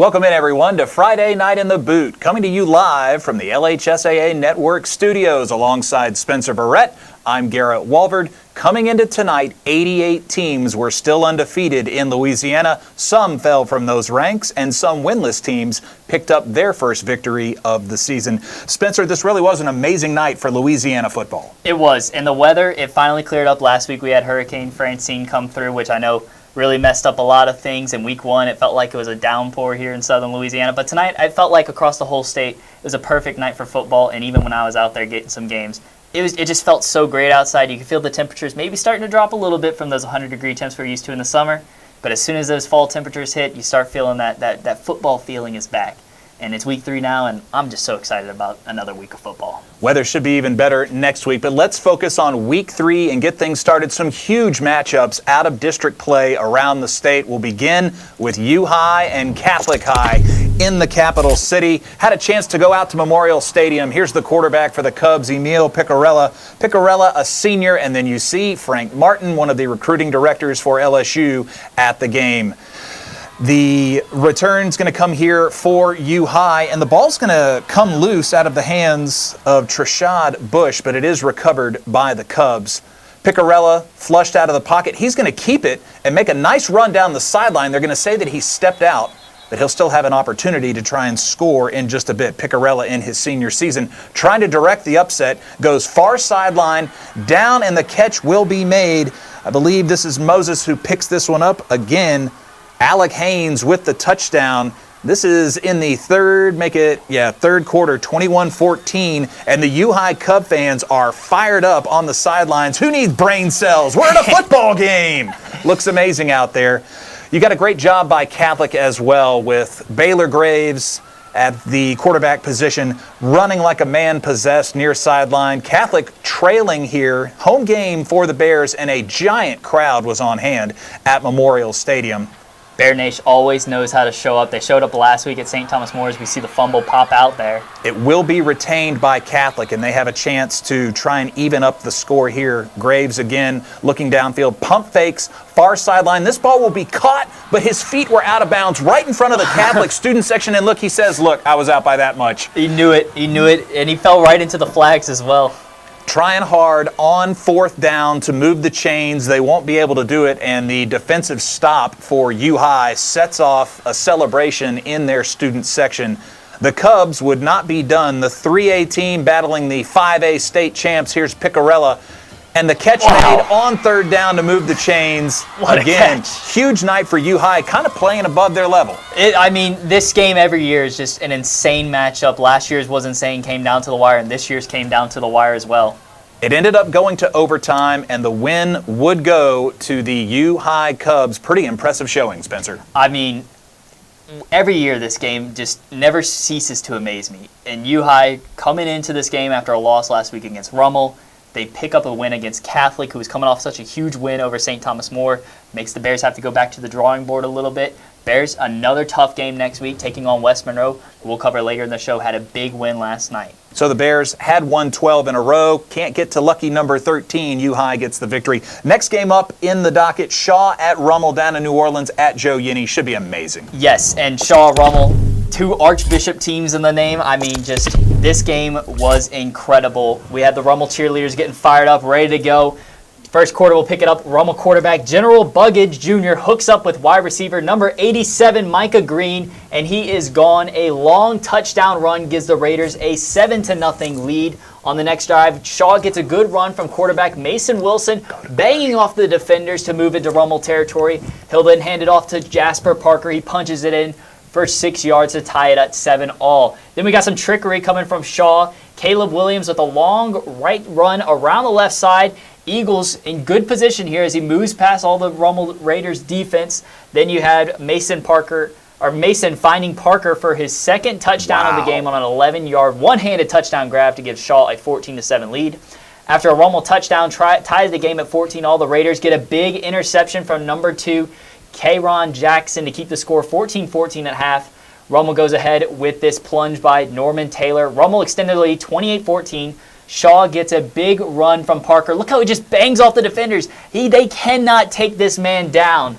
Welcome in, everyone, to Friday Night in the Boot, coming to you live from the LHSAA Network studios alongside Spencer Barrett. I'm Garrett Walvard. Coming into tonight, 88 teams were still undefeated in Louisiana. Some fell from those ranks, and some winless teams picked up their first victory of the season. Spencer, this really was an amazing night for Louisiana football. It was, and the weather, it finally cleared up. Last week we had Hurricane Francine come through, which I know really messed up a lot of things. In week one, it felt like it was a downpour here in southern Louisiana. But tonight, I felt like across the whole state, it was a perfect night for football. And even when I was out there getting some games, it just felt so great outside. You could feel the temperatures maybe starting to drop a little bit from those 100-degree temps we're used to in the summer. But as soon as those fall temperatures hit, you start feeling that football feeling is back. And it's week 3 now, and I'm just so excited about another week of football. Weather should be even better next week, but let's focus on week 3 and get things started. Some huge matchups out of district play around the state. We'll begin with U High and Catholic High in the capital city. Had a chance to go out to Memorial Stadium. Here's the quarterback for the Cubs, Emil Picarella. Picarella, a senior, and then you see Frank Martin, one of the recruiting directors for LSU, at the game. The return's going to come here for U High, and the ball's going to come loose out of the hands of Trashad Bush, but it is recovered by the Cubs. Picarella flushed out of the pocket. He's going to keep it and make a nice run down the sideline. They're going to say that he stepped out, but he'll still have an opportunity to try and score in just a bit. Picarella in his senior season trying to direct the upset, goes far sideline, down, and the catch will be made. I believe this is Moses who picks this one up again. Alec Haynes with the touchdown. This is in the third quarter, 21-14, and the U High Cub fans are fired up on the sidelines. Who needs brain cells? We're in a football game. Looks amazing out there. You got a great job by Catholic as well, with Baylor Graves at the quarterback position, running like a man possessed near sideline. Catholic trailing here. Home game for the Bears, and a giant crowd was on hand at Memorial Stadium. Bear Nation always knows how to show up. They showed up last week at St. Thomas More as we see the fumble pop out there. It will be retained by Catholic, and they have a chance to try and even up the score here. Graves again looking downfield, pump fakes, far sideline. This ball will be caught, but his feet were out of bounds right in front of the Catholic student section. And look, he says, look, I was out by that much. He knew it, and he fell right into the flags as well. Trying hard on 4th down to move the chains. They won't be able to do it, and the defensive stop for U High sets off a celebration in their student section. The Cubs would not be done. The 3A team battling the 5A state champs. Here's Picarella, and the catch made on 3rd down to move the chains. Again, huge night for U High, kind of playing above their level. This game every year is just an insane matchup. Last year's was insane, came down to the wire, and this year's came down to the wire as well. It ended up going to overtime, and the win would go to the U High Cubs. Pretty impressive showing, Spencer. Every year this game just never ceases to amaze me. And U High coming into this game after a loss last week against Rummel, they pick up a win against Catholic, who was coming off such a huge win over St. Thomas More. Makes the Bears have to go back to the drawing board a little bit. Bears, another tough game next week, taking on West Monroe. We'll cover later in the show, had a big win last night. So the Bears had won 12 in a row. Can't get to lucky number 13. U High gets the victory. Next game up in the docket, Shaw at Rummel down in New Orleans at Joe Yinney. Should be amazing. Yes, and Shaw, Rummel, 2 Archbishop teams in the name. This game was incredible. We had the Rummel cheerleaders getting fired up, ready to go. First quarter, we'll pick it up. Rummel quarterback General Buggage Jr. hooks up with wide receiver number 87, Micah Green, and he is gone. A long touchdown run gives the Raiders a 7-0 lead. On the next drive, Shaw gets a good run from quarterback Mason Wilson, banging off the defenders to move into Rummel territory. He'll then hand it off to Jasper Parker. He punches it in for 6 yards to tie it at 7-all. Then we got some trickery coming from Shaw. Caleb Williams with a long right run around the left side. Eagles in good position here as he moves past all the Rummel Raiders defense. Then you had Mason finding Parker for his second touchdown of the game on an 11-yard one-handed touchdown grab to give Shaw a 14-7 lead. After a Rummel touchdown ties the game at 14, all the Raiders get a big interception from number 2, Kayron Jackson, to keep the score 14-14 at half. Rummel goes ahead with this plunge by Norman Taylor. Rummel extended the lead 28-14. Shaw gets a big run from Parker. Look how he just bangs off the defenders. They cannot take this man down.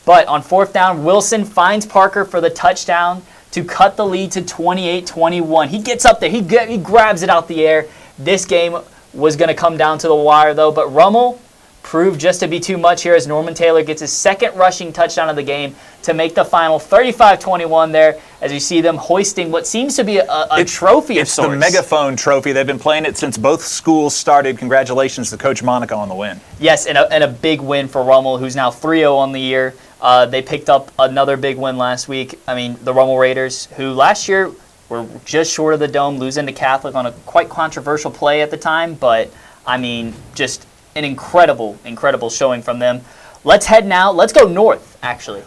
But on fourth down, Wilson finds Parker for the touchdown to cut the lead to 28-21. He gets up there. He grabs it out the air. This game was going to come down to the wire, though. But Rummel proved just to be too much here as Norman Taylor gets his second rushing touchdown of the game to make the final 35-21 there, as you see them hoisting what seems to be a trophy of sorts. It's the megaphone trophy. They've been playing it since both schools started. Congratulations to Coach Monica on the win. Yes, and a big win for Rummel, who's now 3-0 on the year. They picked up another big win last week. I mean, the Rummel Raiders, who last year were just short of the Dome, losing to Catholic on a quite controversial play at the time. But, I mean, just an incredible showing from them. Let's head now. Let's go north, actually.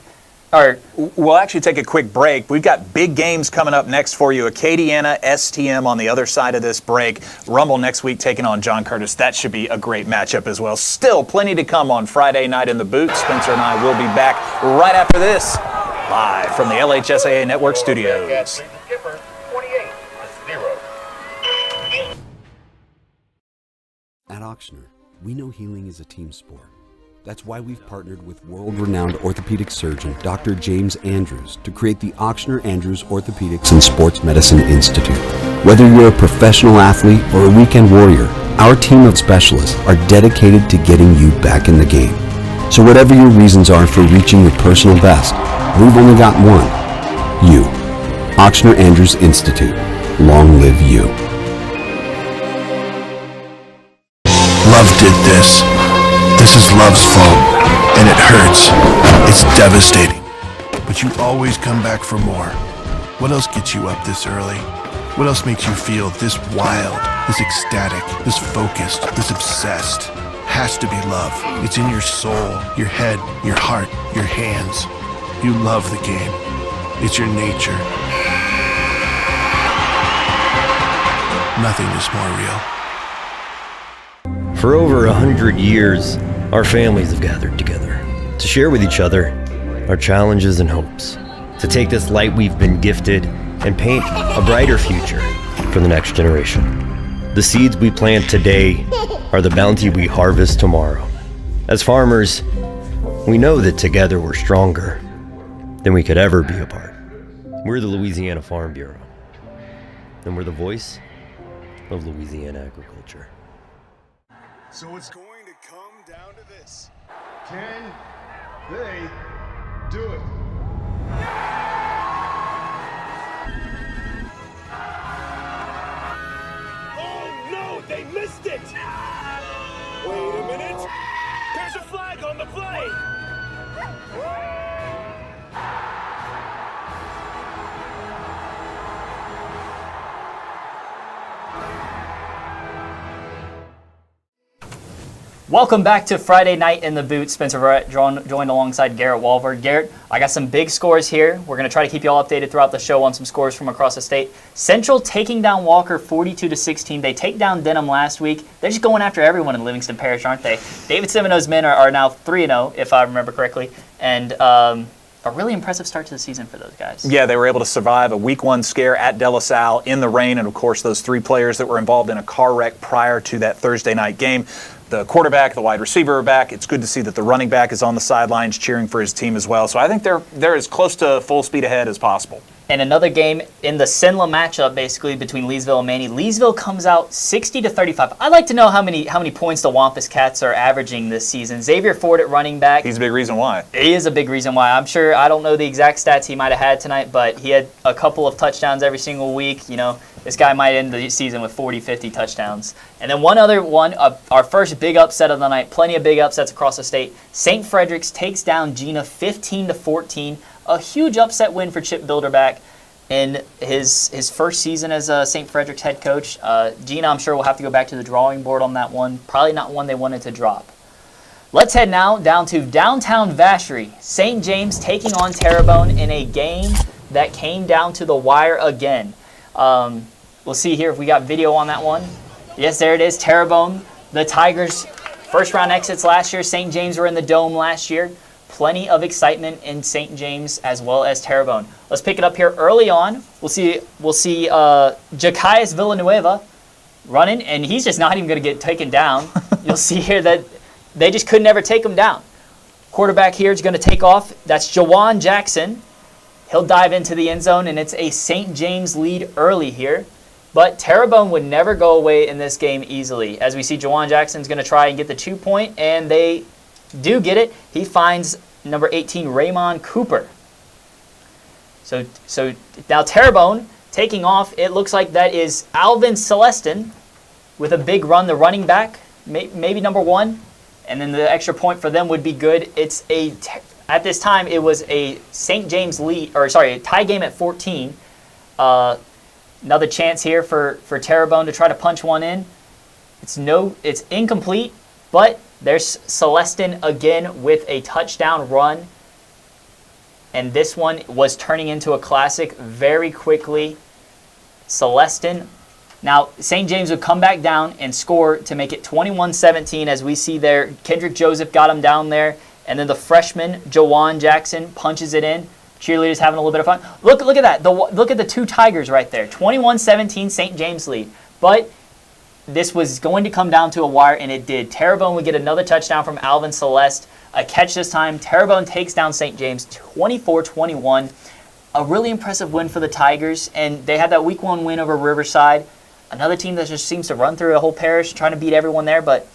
We'll actually take a quick break. We've got big games coming up next for you. Acadiana, STM on the other side of this break. Rummel next week taking on John Curtis. That should be a great matchup as well. Still plenty to come on Friday night in the boot. Spencer and I will be back right after this, live from the LHSAA Network studios. At Auctioner, we know healing is a team sport. That's why we've partnered with world-renowned orthopedic surgeon Dr. James Andrews to create the Auctioner Andrews Orthopedics and Sports Medicine Institute. Whether you're a professional athlete or a weekend warrior, our team of specialists are dedicated to getting you back in the game. So whatever your reasons are for reaching your personal best, we've only got one. You. Auctioner Andrews Institute. Long live you. Love did this. This is love's fault, and it hurts. It's devastating. But you always come back for more. What else gets you up this early? What else makes you feel this wild, this ecstatic, this focused, this obsessed? Has to be love. It's in your soul, your head, your heart, your hands. You love the game. It's your nature. Nothing is more real. For over 100 years, our families have gathered together to share with each other our challenges and hopes, to take this light we've been gifted and paint a brighter future for the next generation. The seeds we plant today are the bounty we harvest tomorrow. As farmers, we know that together we're stronger than we could ever be apart. We're the Louisiana Farm Bureau, and we're the voice of Louisiana agriculture. So it's going to come down to this. Can they do it? Oh no, they missed it! Wait a minute! There's a flag on the play! Welcome back to Friday Night in the Boot. Spencer Verrett joined alongside Garrett Walver. Garrett, I got some big scores here. We're going to try to keep you all updated throughout the show on some scores from across the state. Central taking down Walker 42-16. They take down Denham last week. They're just going after everyone in Livingston Parish, aren't they? David Semino's men are now 3-0, if I remember correctly. And a really impressive start to the season for those guys. Yeah, they were able to survive a week one scare at De La Salle in the rain, and of course those three players that were involved in a car wreck prior to that Thursday night game. The quarterback, the wide receiver are back. It's good to see that the running back is on the sidelines cheering for his team as well. So I think they're as close to full speed ahead as possible. And another game in the Sinla matchup, basically between Leesville and Manny. Leesville comes out 60-35. I'd like to know how many points the Wampus Cats are averaging this season. Xavier Ford at running back. He's a big reason why. He is a big reason why. I'm sure, I don't know the exact stats he might have had tonight, but he had a couple of touchdowns every single week. You know, this guy might end the season with 40, 50 touchdowns. And then one other one, our first big upset of the night. Plenty of big upsets across the state. St. Frederick's takes down Gina 15-14. A huge upset win for Chip Bilderback in his first season as St. Frederick's head coach. Gina, I'm sure, will have to go back to the drawing board on that one. Probably not one they wanted to drop. Let's head now down to downtown Vacherie. St. James taking on Terrebonne in a game that came down to the wire again. We'll see here if we got video on that one. Yes, there it is. Terrebonne, the Tigers' first round exits last year. St. James were in the Dome last year. Plenty of excitement in St. James as well as Terrebonne. Let's pick it up here early on. We'll see Jacius Villanueva running, and he's just not even going to get taken down. You'll see here that they just could never take him down. Quarterback here is going to take off. That's Jawan Jackson. He'll dive into the end zone, and it's a St. James lead early here. But Terrebonne would never go away in this game easily. As we see, Jawan Jackson's going to try and get the 2-point, and they do get it. He finds number 18, Raymond Cooper. So now Terrebonne taking off. It looks like that is Alvin Celestin with a big run, the running back, maybe number 1. And then the extra point for them would be good. At this time, it was a St. James lead, a tie game at 14. Another chance here for Terrebonne to try to punch one in. It's incomplete, but there's Celestin again with a touchdown run. And this one was turning into a classic very quickly. Celestin. Now, St. James would come back down and score to make it 21-17, as we see there. Kendrick Joseph got him down there. And then the freshman, Jawan Jackson, punches it in. Cheerleaders having a little bit of fun. Look at that. Look at the two Tigers right there. 21-17, St. James lead. But this was going to come down to a wire, and it did. Terrebonne would get another touchdown from Alvin Celeste. A catch this time. Terrebonne takes down St. James 24-21. A really impressive win for the Tigers, and they had that Week 1 win over Riverside. Another team that just seems to run through a whole parish, trying to beat everyone there, but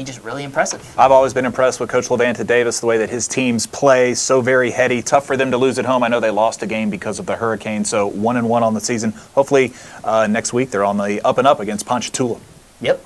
just really impressive. I've always been impressed with Coach Levanta Davis, the way that his teams play, so very heady. Tough for them to lose at home. I know they lost a game because of the hurricane, so 1-1 on the season. Hopefully next week they're on the up and up against Ponchatoula. Yep.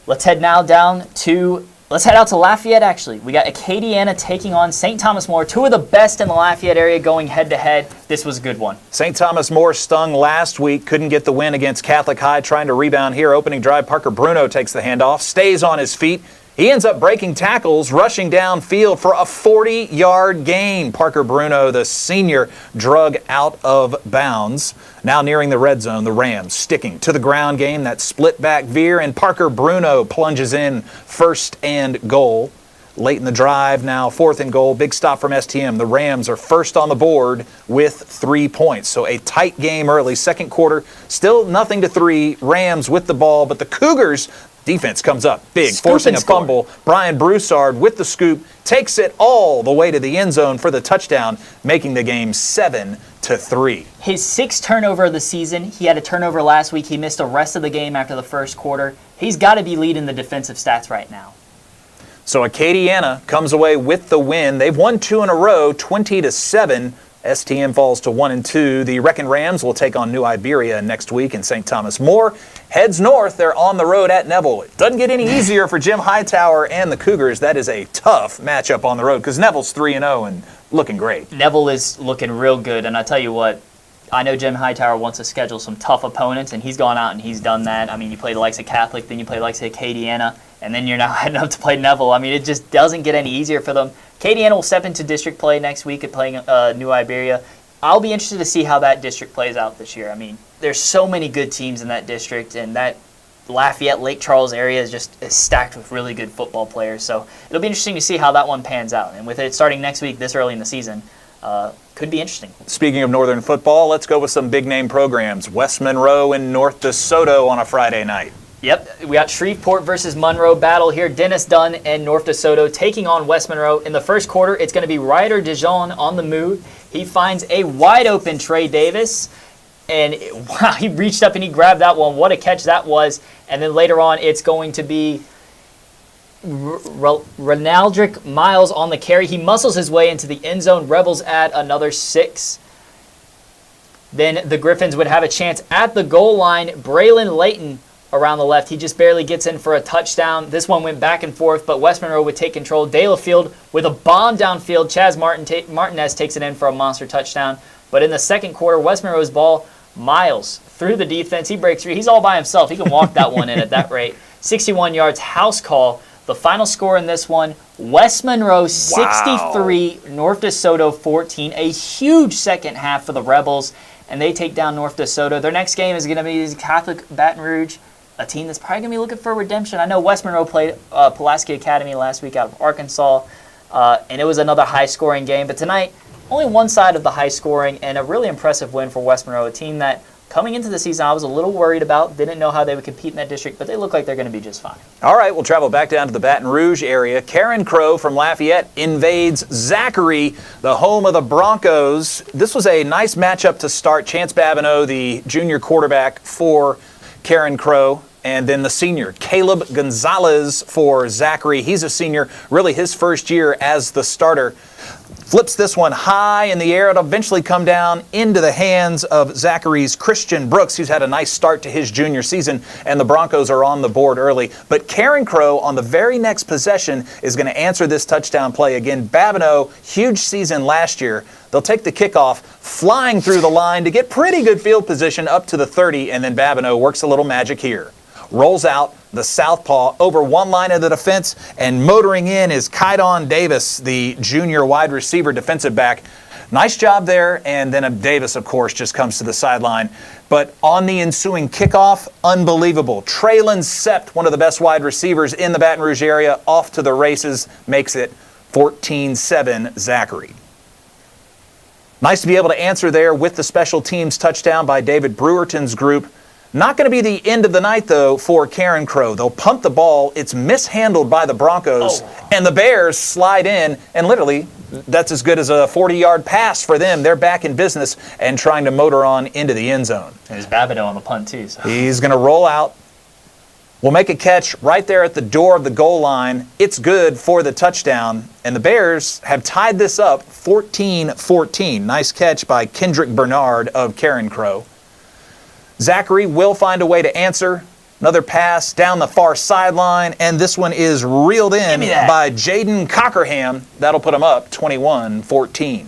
Let's head out to Lafayette, actually. We got Acadiana taking on St. Thomas More, two of the best in the Lafayette area going head-to-head. This was a good one. St. Thomas More stung last week, couldn't get the win against Catholic High, trying to rebound here. Opening drive, Parker Bruno takes the handoff, stays on his feet. He ends up breaking tackles, rushing downfield for a 40-yard gain. Parker Bruno, the senior, drug out of bounds. Now nearing the red zone, the Rams sticking to the ground game, that split back veer, and Parker Bruno plunges in 1st and goal. Late in the drive, now 4th and goal. Big stop from STM. The Rams are first on the board with 3 points. So a tight game early. Second quarter, still 0-3. Rams with the ball, but the Cougars defense comes up big, forcing a fumble. Brian Broussard with the scoop takes it all the way to the end zone for the touchdown, making the game 7-3. His 6th turnover of the season. He had a turnover last week. He missed the rest of the game after the first quarter. He's got to be leading the defensive stats right now. So Acadiana comes away with the win. They've won 2 in a row, 20-7. STM falls to 1-2. The Wrecking Rams will take on New Iberia next week, and St. Thomas More heads north. They're on the road at Neville. It doesn't get any easier for Jim Hightower and the Cougars. That is a tough matchup on the road because Neville's 3-0 and looking great. Neville is looking real good, and I tell you what, I know Jim Hightower wants to schedule some tough opponents, and he's gone out and he's done that. You play the likes of Catholic, then you play the likes of Acadiana, and then you're now heading up to play Neville. It just doesn't get any easier for them. Acadiana will step into district play next week at playing New Iberia. I'll be interested to see how that district plays out this year. There's so many good teams in that district, and that Lafayette, Lake Charles area is stacked with really good football players. So it'll be interesting to see how that one pans out. And with it starting next week, this early in the season, could be interesting. Speaking of Northern football, let's go with some big-name programs. West Monroe and North DeSoto on a Friday night. Yep, we got Shreveport versus Monroe battle here. Dennis Dunn and North DeSoto taking on West Monroe. In the first quarter, it's going to be Ryder Dijon on the move. He finds a wide-open Trey Davis, and wow, he reached up and he grabbed that one. What a catch that was. And then later on, it's going to be Ronaldrick Miles on the carry. He muscles his way into the end zone. Rebels add another 6. Then the Griffins would have a chance at the goal line. Braylon Layton around the left. He just barely gets in for a touchdown. This one went back and forth, but West Monroe would take control. Delafield with a bomb downfield. Chaz Martinez takes it in for a monster touchdown. But in the second quarter, West Monroe's ball, Miles through the defense. He breaks through. He's all by himself. He can walk that one in at that rate. 61 yards, house call. The final score in this one, West Monroe 63, North DeSoto 14. A huge second half for the Rebels, and they take down North DeSoto. Their next game is going to be Catholic Baton Rouge, a team that's probably going to be looking for redemption. I know West Monroe played Pulaski Academy last week out of Arkansas, and it was another high-scoring game. But tonight, only one side of the high scoring, and a really impressive win for West Monroe, a team that coming into the season I was a little worried about, didn't know how they would compete in that district, but they look like they're going to be just fine. All right, we'll travel back down to the Baton Rouge area. Karen Crow from Lafayette invades Zachary, the home of the Broncos. This was a nice matchup to start. Chance Babineau, the junior quarterback for Karen Crow, and then the senior, Caleb Gonzalez for Zachary. He's a senior, really his first year as the starter. Flips this one high in the air. It'll eventually come down into the hands of Zachary's Christian Brooks, who's had a nice start to his junior season, and the Broncos are on the board early. But Karen Crow on the very next possession is going to answer this touchdown play. Again, Babineau, huge season last year. They'll take the kickoff, flying through the line to get pretty good field position up to the 30, and then Babineau works a little magic here. Rolls out the southpaw over one line of the defense, and motoring in is Kydon Davis, the junior wide receiver defensive back. Nice job there, and then Davis, of course, just comes to the sideline. But on the ensuing kickoff, unbelievable. Traylon Sept, one of the best wide receivers in the Baton Rouge area, off to the races, makes it 14-7 Zachary. Nice to be able to answer there with the special teams touchdown by David Brewerton's group. Not going to be the end of the night, though, for Karen Crow. They'll punt the ball. It's mishandled by the Broncos, and the Bears slide in, and literally, that's as good as a 40-yard pass for them. They're back in business and trying to motor on into the end zone. There's Babineau on the punt, too. So. He's going to roll out. Will make a catch right there at the door of the goal line. It's good for the touchdown, and the Bears have tied this up 14-14. Nice catch by Kendrick Bernard of Karen Crow. Zachary will find a way to answer. Another pass down the far sideline, and this one is reeled in by Jaden Cockerham. That'll put him up 21-14.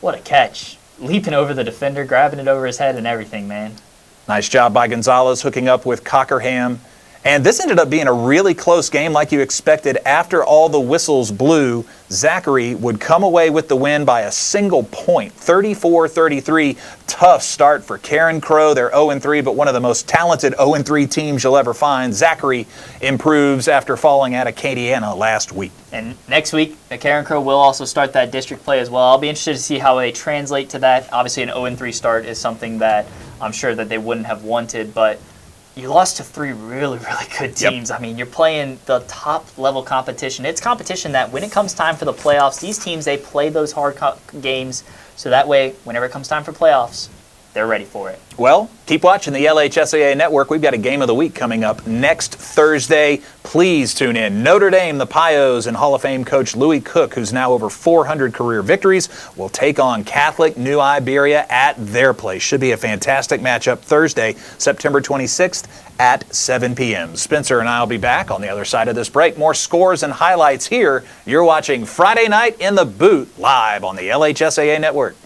What a catch. Leaping over the defender, grabbing it over his head and everything, man. Nice job by Gonzalez hooking up with Cockerham. And this ended up being a really close game like you expected. After all the whistles blew, Zachary would come away with the win by a single point, 34-33. Tough start for Karen Crow. They're 0-3, but one of the most talented 0-3 teams you'll ever find. Zachary improves after falling at Acadiana last week. And next week, the Karen Crow will also start that district play as well. I'll be interested to see how they translate to that. Obviously, an 0-3 start is something that I'm sure that they wouldn't have wanted, but you lost to three really, really good teams. Yep. I mean, you're playing the top-level competition. It's competition that when it comes time for the playoffs, these teams, they play those hard games so that way, whenever it comes time for playoffs, they're ready for it. Well, keep watching the LHSAA Network. We've got a game of the week coming up next Thursday. Please tune in. Notre Dame, the Pios, and Hall of Fame coach Louis Cook, who's now over 400 career victories, will take on Catholic New Iberia at their place. Should be a fantastic matchup Thursday, September 26th at 7 p.m. Spencer and I will be back on the other side of this break. More scores and highlights here. You're watching Friday Night in the Boot live on the LHSAA Network.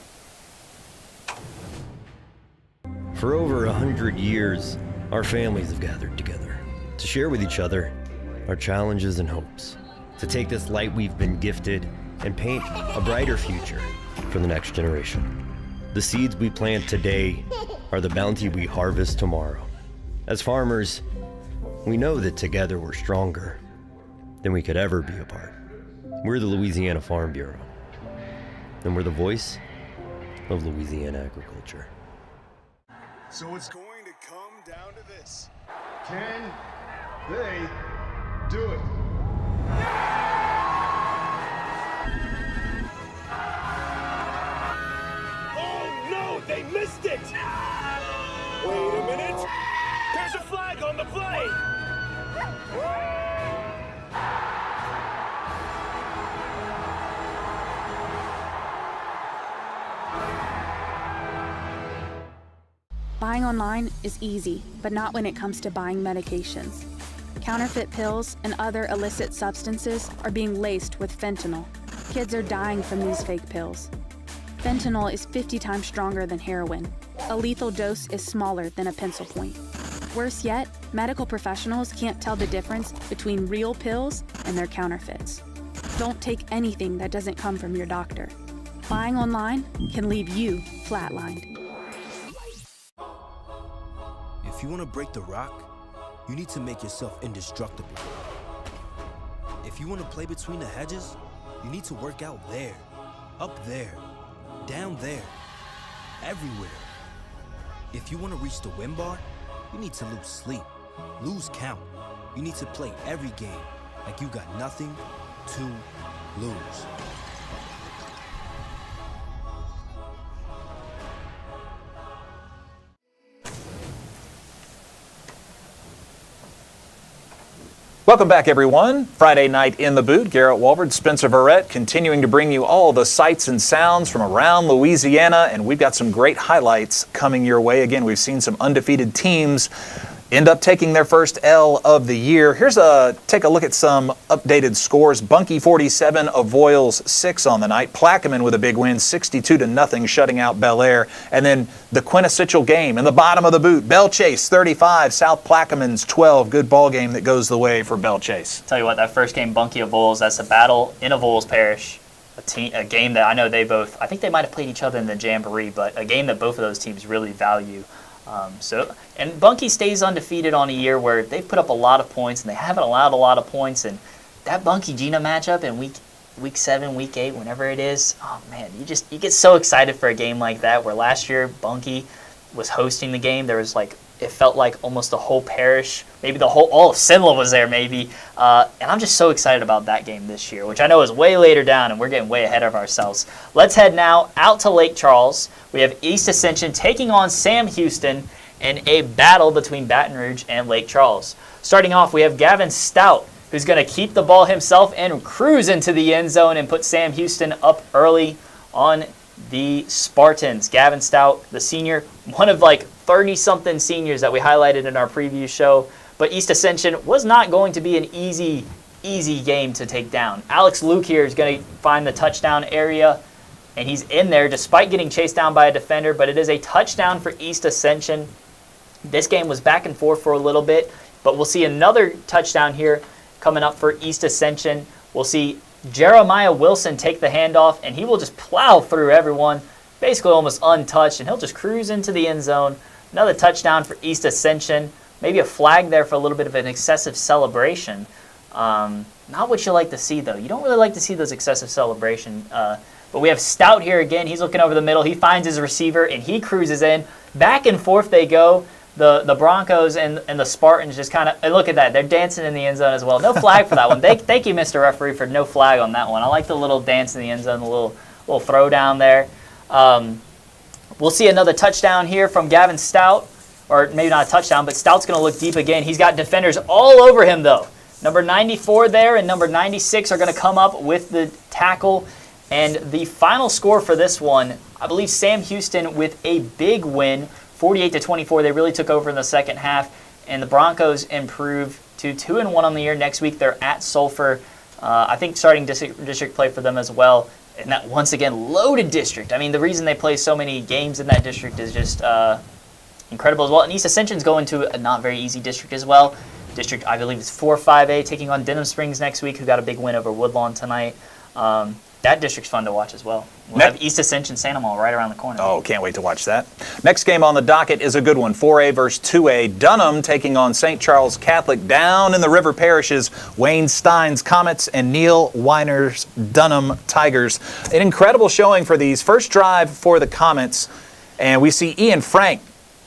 For over 100 years, our families have gathered together to share with each other our challenges and hopes, to take this light we've been gifted and paint a brighter future for the next generation. The seeds we plant today are the bounty we harvest tomorrow. As farmers, we know that together we're stronger than we could ever be apart. We're the Louisiana Farm Bureau, and we're the voice of Louisiana agriculture. So it's going to come down to this. Can they do it? Oh no, they missed it! Wait a minute. There's a flag on the play! Buying online is easy, but not when it comes to buying medications. Counterfeit pills and other illicit substances are being laced with fentanyl. Kids are dying from these fake pills. Fentanyl is 50 times stronger than heroin. A lethal dose is smaller than a pencil point. Worse yet, medical professionals can't tell the difference between real pills and their counterfeits. Don't take anything that doesn't come from your doctor. Buying online can leave you flatlined. If you want to break the rock, you need to make yourself indestructible. If you want to play between the hedges, you need to work out there, up there. down there, everywhere. If you want to reach the win bar, you need to lose sleep, lose count. You need to play every game like you got nothing to lose. Welcome back, everyone. Friday night in the boot. Garrett Walford, Spencer Verrett, continuing to bring you all the sights and sounds from around Louisiana, and we've got some great highlights coming your way. Again, we've seen some undefeated teams end up taking their first L of the year. Take a look at some updated scores. Bunkie 47, Avoyelles 6 on the night. Plaquemine with a big win, 62-0, shutting out Bel Air. And then the quintessential game in the bottom of the boot, Belle Chasse 35, South Plaquemine's 12. Good ball game that goes the way for Belle Chasse. Tell you what, that first game, Bunkie Avoyelles, that's a battle in Avoyelles Parish. A game that I know I think they might have played each other in the Jamboree, but a game that both of those teams really value. And Bunkie stays undefeated on a year where they've put up a lot of points and they haven't allowed a lot of points. And that Bunkie-Gina matchup in week 7, week 8, whenever it is, oh man, you get so excited for a game like that. Where last year Bunkie was hosting the game, there was it felt like almost the whole parish, maybe all of Cenla was there maybe. And I'm just so excited about that game this year, which I know is way later down and we're getting way ahead of ourselves. Let's head now out to Lake Charles. We have East Ascension taking on Sam Houston in a battle between Baton Rouge and Lake Charles. Starting off, we have Gavin Stout, who's going to keep the ball himself and cruise into the end zone and put Sam Houston up early on the Spartans. Gavin Stout, the senior, one of 30-something seniors that we highlighted in our preview show. But East Ascension was not going to be an easy game to take down. Alex Luke here is going to find the touchdown area, and he's in there despite getting chased down by a defender, but it is a touchdown for East Ascension. This game was back and forth for a little bit, but we'll see another touchdown here coming up for East Ascension. We'll see Jeremiah Wilson take the handoff, and he will just plow through everyone, basically almost untouched, and he'll just cruise into the end zone. Another touchdown for East Ascension. Maybe a flag there for a little bit of an excessive celebration. Not what you like to see, though. You don't really like to see those excessive celebrations. But we have Stout here again. He's looking over the middle. He finds his receiver, and he cruises in. Back and forth they go. The Broncos and the Spartans just kind of, look at that. They're dancing in the end zone as well. No flag for that one. Thank you, Mr. Referee, for no flag on that one. I like the little dance in the end zone, the little throw down there. We'll see another touchdown here from Gavin Stout. Or maybe not a touchdown, but Stout's going to look deep again. He's got defenders all over him, though. Number 94 there and number 96 are going to come up with the tackle. And the final score for this one, I believe Sam Houston with a big win, 48-24. They really took over in the second half. And the Broncos improve to 2-1 on the year. Next week they're at Sulphur. I think starting district play for them as well. And that, once again, loaded district. I mean, the reason they play so many games in that district is just incredible as well. And East Ascension's going to a not very easy district as well. District, I believe, is 4-5A, taking on Denham Springs next week, who got a big win over Woodlawn tonight. That district's fun to watch as well. We'll have East Ascension Santa Maria right around the corner. Oh, can't wait to watch that. Next game on the docket is a good one, 4A versus 2A. Dunham taking on St. Charles Catholic down in the River Parishes. Wayne Stein's Comets and Neil Weiner's Dunham Tigers. An incredible showing for these. First drive for the Comets, and we see Ian Frank.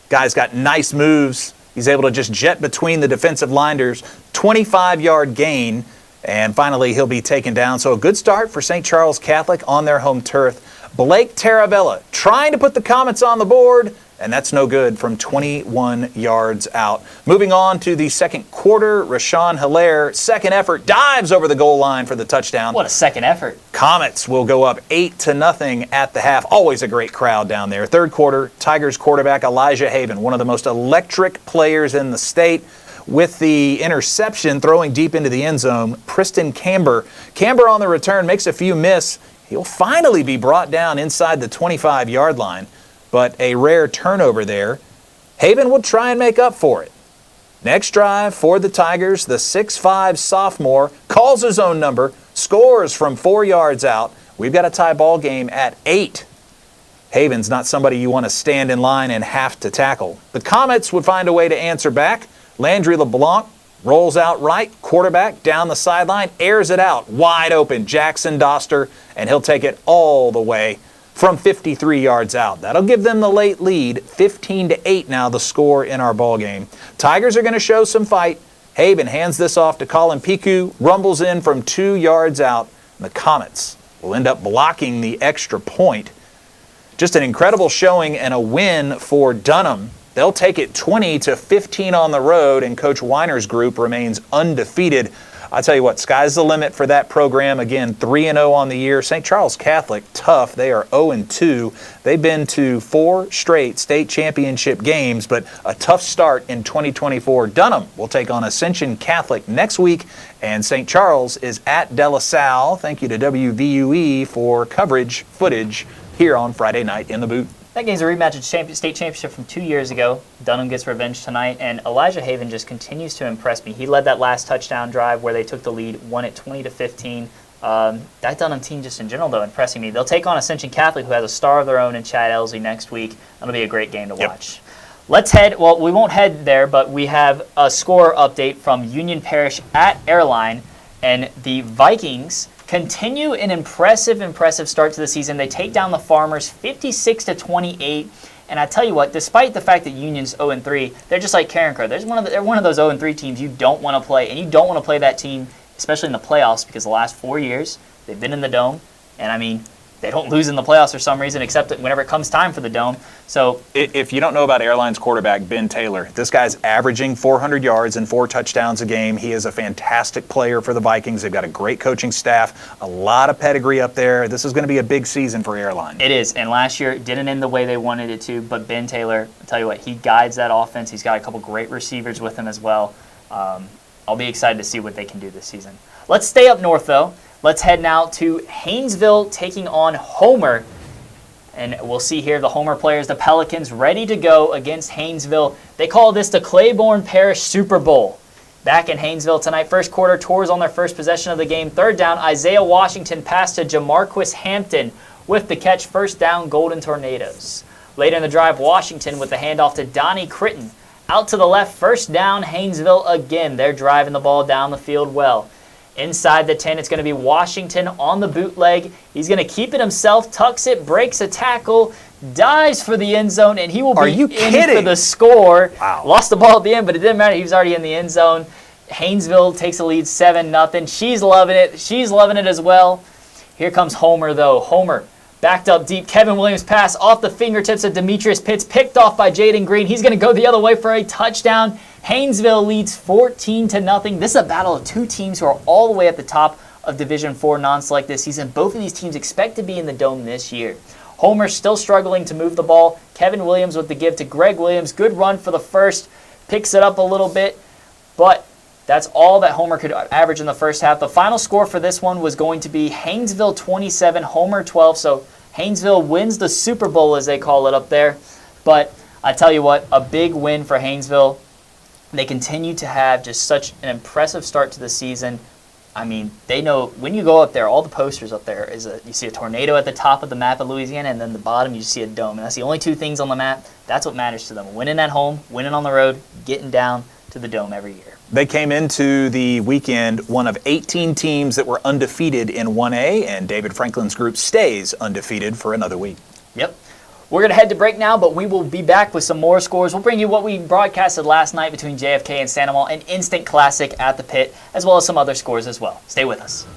Guy's got nice moves. He's able to just jet between the defensive liners. 25-yard gain. And finally, he'll be taken down. So a good start for St. Charles Catholic on their home turf. Blake Taravella trying to put the Comets on the board, and that's no good from 21 yards out. Moving on to the second quarter, Rashawn Hilaire, second effort, dives over the goal line for the touchdown. What a second effort. Comets will go up 8-0 at the half. Always a great crowd down there. Third quarter, Tigers quarterback Elijah Haven, one of the most electric players in the state. With the interception throwing deep into the end zone, Preston Camber. Camber on the return makes a few miss. He'll finally be brought down inside the 25-yard line, but a rare turnover there. Haven will try and make up for it. Next drive for the Tigers, the 6'5 sophomore calls his own number, scores from 4 yards out. We've got a tie ball game at 8. Haven's not somebody you want to stand in line and have to tackle. The Comets would find a way to answer back. Landry LeBlanc rolls out right, quarterback down the sideline, airs it out, wide open, Jackson Doster, and he'll take it all the way from 53 yards out. That'll give them the late lead, 15-8 now the score in our ball game. Tigers are going to show some fight. Haven hands this off to Colin Piku, rumbles in from 2 yards out. And the Comets will end up blocking the extra point. Just an incredible showing and a win for Dunham. They'll take it 20-15 on the road, and Coach Weiner's group remains undefeated. I tell you what, sky's the limit for that program. Again, 3-0 on the year. St. Charles Catholic, tough. They are 0-2. They've been to 4 straight state championship games, but a tough start in 2024. Dunham will take on Ascension Catholic next week, and St. Charles is at De La Salle. Thank you to WVUE for footage here on Friday night in the boot. That game's a rematch of state championship from 2 years ago. Dunham gets revenge tonight, and Elijah Haven just continues to impress me. He led that last touchdown drive where they took the lead, won it 20-15. That Dunham team just in general, though, impressing me. They'll take on Ascension Catholic, who has a star of their own in Chad Elsie next week. That'll be a great game to watch. Let's head, well, we won't head there, but we have a score update from Union Parish at Airline, and the Vikings continue an impressive start to the season. They take down the Farmers 56-28. And I tell you what, despite the fact that Union's 0-3, they're just like Carencro. They're one of those 0-3 teams you don't want to play. And you don't want to play that team, especially in the playoffs, because the last 4 years, they've been in the Dome. And I mean, they don't lose in the playoffs for some reason, except whenever it comes time for the Dome. So if you don't know about Airlines quarterback Ben Taylor, this guy's averaging 400 yards and 4 touchdowns a game. He is a fantastic player for the Vikings. They've got a great coaching staff, a lot of pedigree up there. This is going to be a big season for Airline. It is, and last year it didn't end the way they wanted it to, but Ben Taylor, I'll tell you what, he guides that offense. He's got a couple great receivers with him as well. I'll be excited to see what they can do this season. Let's stay up north, though. Let's head now to Haynesville taking on Homer. And we'll see here the Homer players, the Pelicans, ready to go against Haynesville. They call this the Claiborne Parish Super Bowl. Back in Haynesville tonight, first quarter, Tours on their first possession of the game. Third down, Isaiah Washington passed to Jamarquis Hampton with the catch. First down, Golden Tornadoes. Later in the drive, Washington with the handoff to Donnie Critton. Out to the left, first down, Haynesville again. They're driving the ball down the field well. Inside the 10, it's going to be Washington on the bootleg. He's going to keep it himself, tucks it, breaks a tackle, dives for the end zone, and he will be in for the score. Wow. Lost the ball at the end, but it didn't matter. He was already in the end zone. Haynesville takes the lead 7-0. She's loving it. She's loving it as well. Here comes Homer, though. Homer backed up deep. Kevin Williams pass off the fingertips of Demetrius Pitts, picked off by Jaden Green. He's going to go the other way for a touchdown. Haynesville leads 14-0. This is a battle of two teams who are all the way at the top of Division IV non-select this season. Both of these teams expect to be in the Dome this year. Homer still struggling to move the ball. Kevin Williams with the give to Greg Williams. Good run for the first. Picks it up a little bit, but that's all that Homer could average in the first half. The final score for this one was going to be Haynesville 27, Homer 12. So Haynesville wins the Super Bowl, as they call it up there. But I tell you what, a big win for Haynesville. They continue to have just such an impressive start to the season. I mean, they know when you go up there, all the posters up there you see a tornado at the top of the map of Louisiana, and then the bottom you see a dome. And that's the only two things on the map. That's what matters to them. Winning at home, winning on the road, getting down to the Dome every year. They came into the weekend one of 18 teams that were undefeated in 1A, and David Franklin's group stays undefeated for another week. Yep. We're going to head to break now, but we will be back with some more scores. We'll bring you what we broadcasted last night between JFK and Santa Monica, an instant classic at the pit, as well as some other scores as well. Stay with us.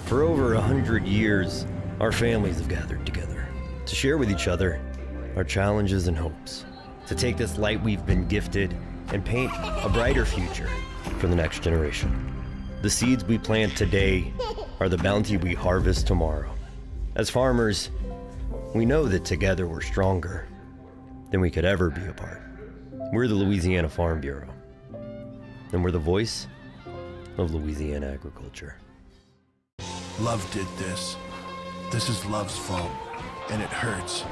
For over 100 years, our families have gathered together to share with each other our challenges and hopes, to take this light we've been gifted and paint a brighter future for the next generation. The seeds we plant today are the bounty we harvest tomorrow. As farmers, we know that together we're stronger than we could ever be apart. We're the Louisiana Farm Bureau, and we're the voice of Louisiana agriculture. Love did this. This is love's fault, and it hurts.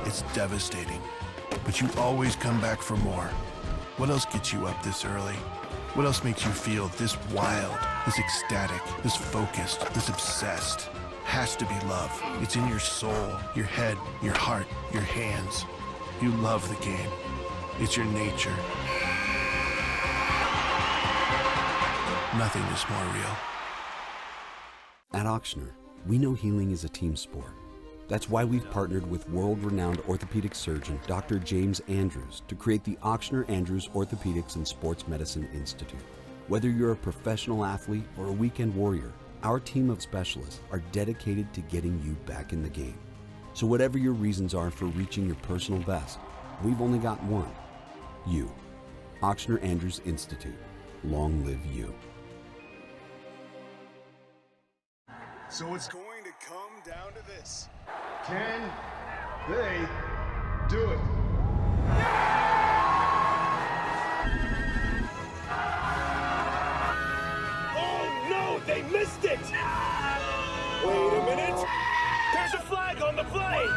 It's devastating. But you always come back for more. What else gets you up this early? What else makes you feel this wild, this ecstatic, this focused, this obsessed? Has to be love. It's in your soul, your head, your heart, your hands. You love the game. It's your nature. nothing is more real. At Auctioner, we know healing is a team sport. That's why we've partnered with world-renowned orthopedic surgeon Dr. James Andrews to create the Auctioner Andrews Orthopedics and Sports Medicine Institute. Whether you're a professional athlete or a weekend warrior, our team of specialists are dedicated to getting you back in the game. So whatever your reasons are for reaching your personal best, we've only got one. You. Auctioner Andrews Institute. Long live you. So it's going to come down to this. Can they do it? Oh no, they missed it! Wait a minute. There's a flag on the play.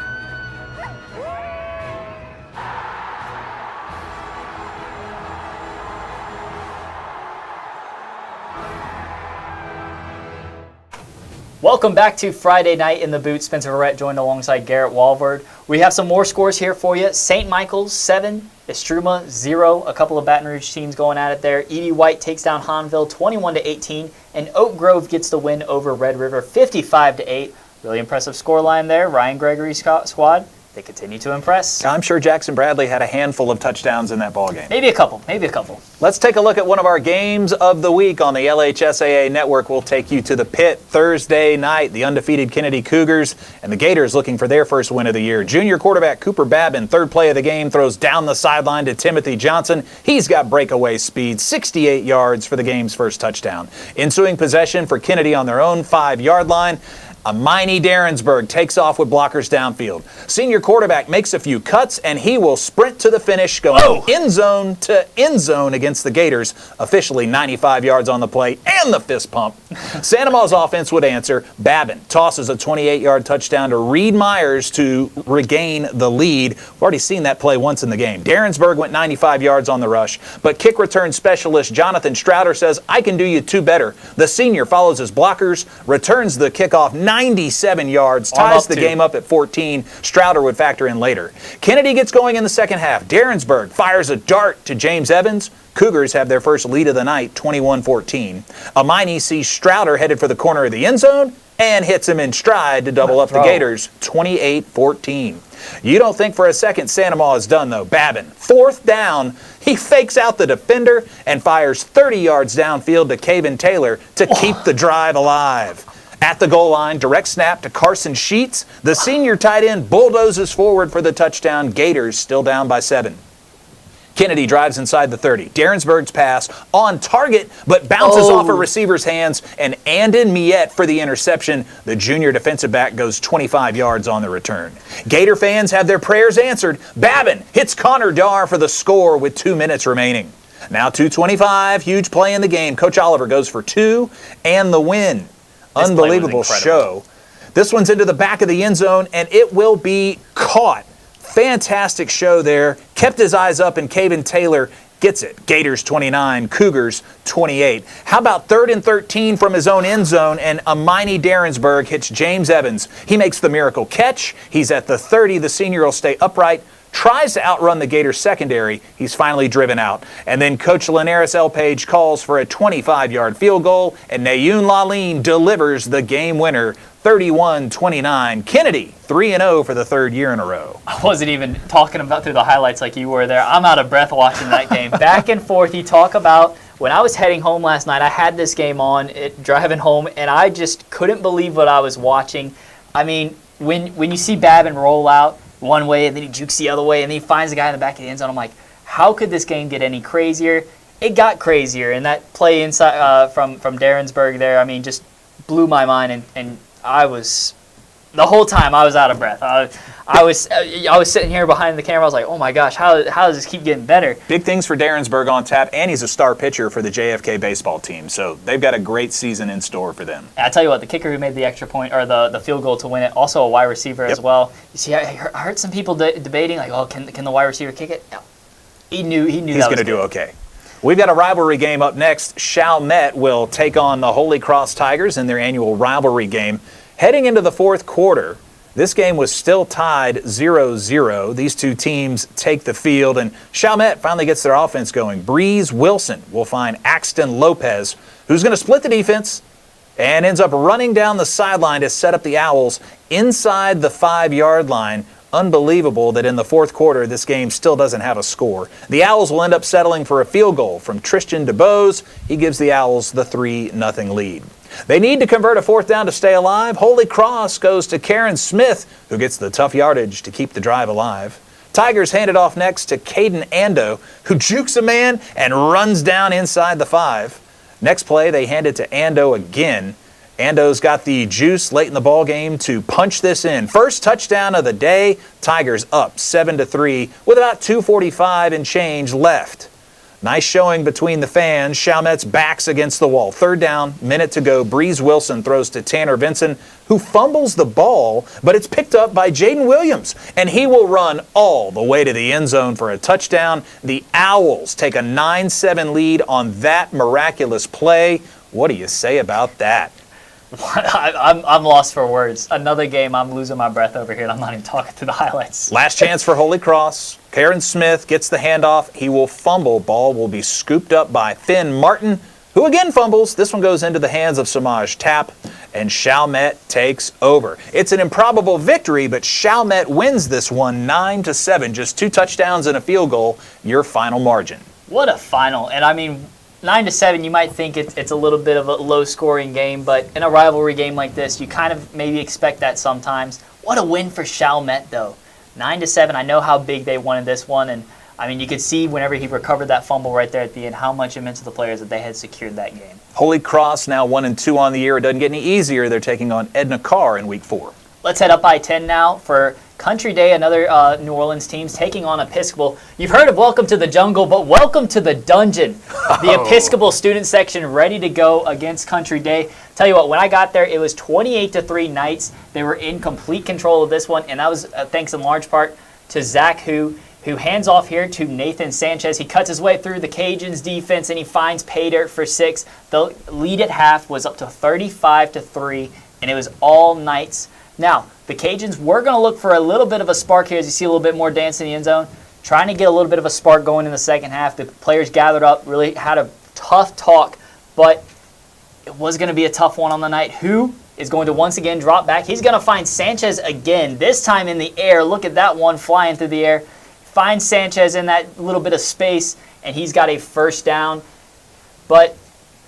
Welcome back to Friday Night in the Boot. Spencer Verrett joined alongside Garrett Walvard. We have some more scores here for you. St. Michael's 7, Estruma 0. A couple of Baton Rouge teams going at it there. Edie White takes down Hahnville 21-18, and Oak Grove gets the win over Red River 55-8. Really impressive scoreline there. Ryan Gregory's squad, they continue to impress. I'm sure Jackson Bradley had a handful of touchdowns in that ballgame. Maybe a couple. Let's take a look at one of our games of the week on the LHSAA network. We'll take you to the pit Thursday night. The undefeated Kennedy Cougars and the Gators looking for their first win of the year. Junior quarterback Cooper Babin, third play of the game, throws down the sideline to Timothy Johnson. He's got breakaway speed, 68 yards for the game's first touchdown. Ensuing possession for Kennedy on their own 5-yard line. Amini Darrensburg takes off with blockers downfield. Senior quarterback makes a few cuts, and he will sprint to the finish, going end zone to end zone against the Gators. Officially 95 yards on the play and the fist pump. Santa Ma's offense would answer. Babin tosses a 28-yard touchdown to Reed Myers to regain the lead. We've already seen that play once in the game. Darrensburg went 95 yards on the rush, but kick return specialist Jonathan Strouder says, I can do you two better. The senior follows his blockers, returns the kickoff 97 yards, ties the game up at 14. Strouder would factor in later. Kennedy gets going in the second half. Darrensburg fires a dart to James Evans. Cougars have their first lead of the night, 21-14. Amini sees Strouder headed for the corner of the end zone and hits him in stride to double up the Gators, 28-14. You don't think for a second Santa Ma is done, though. Babin, fourth down, he fakes out the defender and fires 30 yards downfield to Caven Taylor to keep the drive alive. At the goal line, direct snap to Carson Sheets. The senior tight end bulldozes forward for the touchdown. Gators still down by 7. Kennedy drives inside the 30. Darrensburg's pass on target, but bounces off a receiver's hands, and Andon Miette for the interception. The junior defensive back goes 25 yards on the return. Gator fans have their prayers answered. Babin hits Connor Darr for the score with 2 minutes remaining. Now 2:25, huge play in the game. Coach Oliver goes for 2 and the win. Unbelievable show. This one's into the back of the end zone, and it will be caught. Fantastic show there. Kept his eyes up, and Caven Taylor gets it. Gators 29, Cougars 28. How about 3rd and 13 from his own end zone, and Amini Darrensburg hits James Evans. He makes the miracle catch. He's at the 30. The senior will stay upright. Tries to outrun the Gators secondary. He's finally driven out. And then Coach Linares L. Page calls for a 25-yard field goal, and Nayoon Laline delivers the game winner, 31-29. Kennedy, 3-0 for the 3rd year in a row. I wasn't even talking about through the highlights like you were there. I'm out of breath watching that game. Back and forth, you talk about when I was heading home last night, I had this game on, driving home, and I just couldn't believe what I was watching. I mean, when you see Babin roll out one way and then he jukes the other way and then he finds the guy in the back of the end zone, I'm like, how could this game get any crazier? It got crazier, and that play inside from Darrensburg there, I mean, just blew my mind, and I was, the whole time I was out of breath. I was sitting here behind the camera. I was like, oh my gosh, how does this keep getting better? Big things for Darrensburg on tap, and he's a star pitcher for the JFK baseball team, so they've got a great season in store for them. I tell you what, the kicker who made the extra point, or the field goal to win it, also a wide receiver as well. You see, I heard some people debating, like, oh, can the wide receiver kick it? No. He knew he's going to do okay. We've got a rivalry game up next. Chalmette will take on the Holy Cross Tigers in their annual rivalry game. Heading into the 4th quarter, This game was still tied 0-0. These two teams take the field, and Chalmette finally gets their offense going. Breeze Wilson will find Axton Lopez, who's going to split the defense and ends up running down the sideline to set up the Owls inside the 5-yard line. Unbelievable that in the fourth quarter this game still doesn't have a score. The Owls will end up settling for a field goal from Tristan DeBose. He gives the Owls the 3-0 lead. They need to convert a fourth down to stay alive. Holy Cross goes to Karen Smith, who gets the tough yardage to keep the drive alive. Tigers hand it off next to Caden Ando, who jukes a man and runs down inside the 5. Next play, they hand it to Ando again. Ando's got the juice late in the ball game to punch this in. First touchdown of the day, Tigers up 7-3 with about 2:45 and change left. Nice showing between the fans. Chalmette's backs against the wall. Third down, minute to go. Breeze Wilson throws to Tanner Vinson, who fumbles the ball, but it's picked up by Jaden Williams, and he will run all the way to the end zone for a touchdown. The Owls take a 9-7 lead on that miraculous play. What do you say about that? I'm lost for words. Another game, I'm losing my breath over here, and I'm not even talking through the highlights. Last chance for Holy Cross. Karen Smith gets the handoff. He will fumble. Ball will be scooped up by Finn Martin, who again fumbles. This one goes into the hands of Samaj Tapp, and Chalmette takes over. It's an improbable victory, but Chalmette wins this one 9-7. Just 2 touchdowns and a field goal, your final margin. What a final. And I mean, 9-7, you might think it's a little bit of a low-scoring game, but in a rivalry game like this, you kind of maybe expect that sometimes. What a win for Chalmette, though. 9-7, I know how big they wanted this one, and I mean, you could see whenever he recovered that fumble right there at the end how much it meant to the players that they had secured that game. Holy Cross now 1-2 on the year. It doesn't get any easier. They're taking on Edna Carr in week 4. Let's head up I-10 now for Country Day, another New Orleans team's taking on Episcopal. You've heard of Welcome to the Jungle, but welcome to the dungeon. The Episcopal student section ready to go against Country Day. Tell you what, when I got there, it was 28-3 Knights. They were in complete control of this one, and that was thanks in large part to Zach who hands off here to Nathan Sanchez. He cuts his way through the Cajuns' defense, and he finds pay dirt for 6. The lead at half was up to 35-3, and it was all Knights. Now, the Cajuns were going to look for a little bit of a spark here as you see a little bit more dance in the end zone, trying to get a little bit of a spark going in the second half. The players gathered up, really had a tough talk, but it was going to be a tough one on the night. Who is going to once again drop back? He's going to find Sanchez again, this time in the air. Look at that one flying through the air. Finds Sanchez in that little bit of space, and he's got a first down. But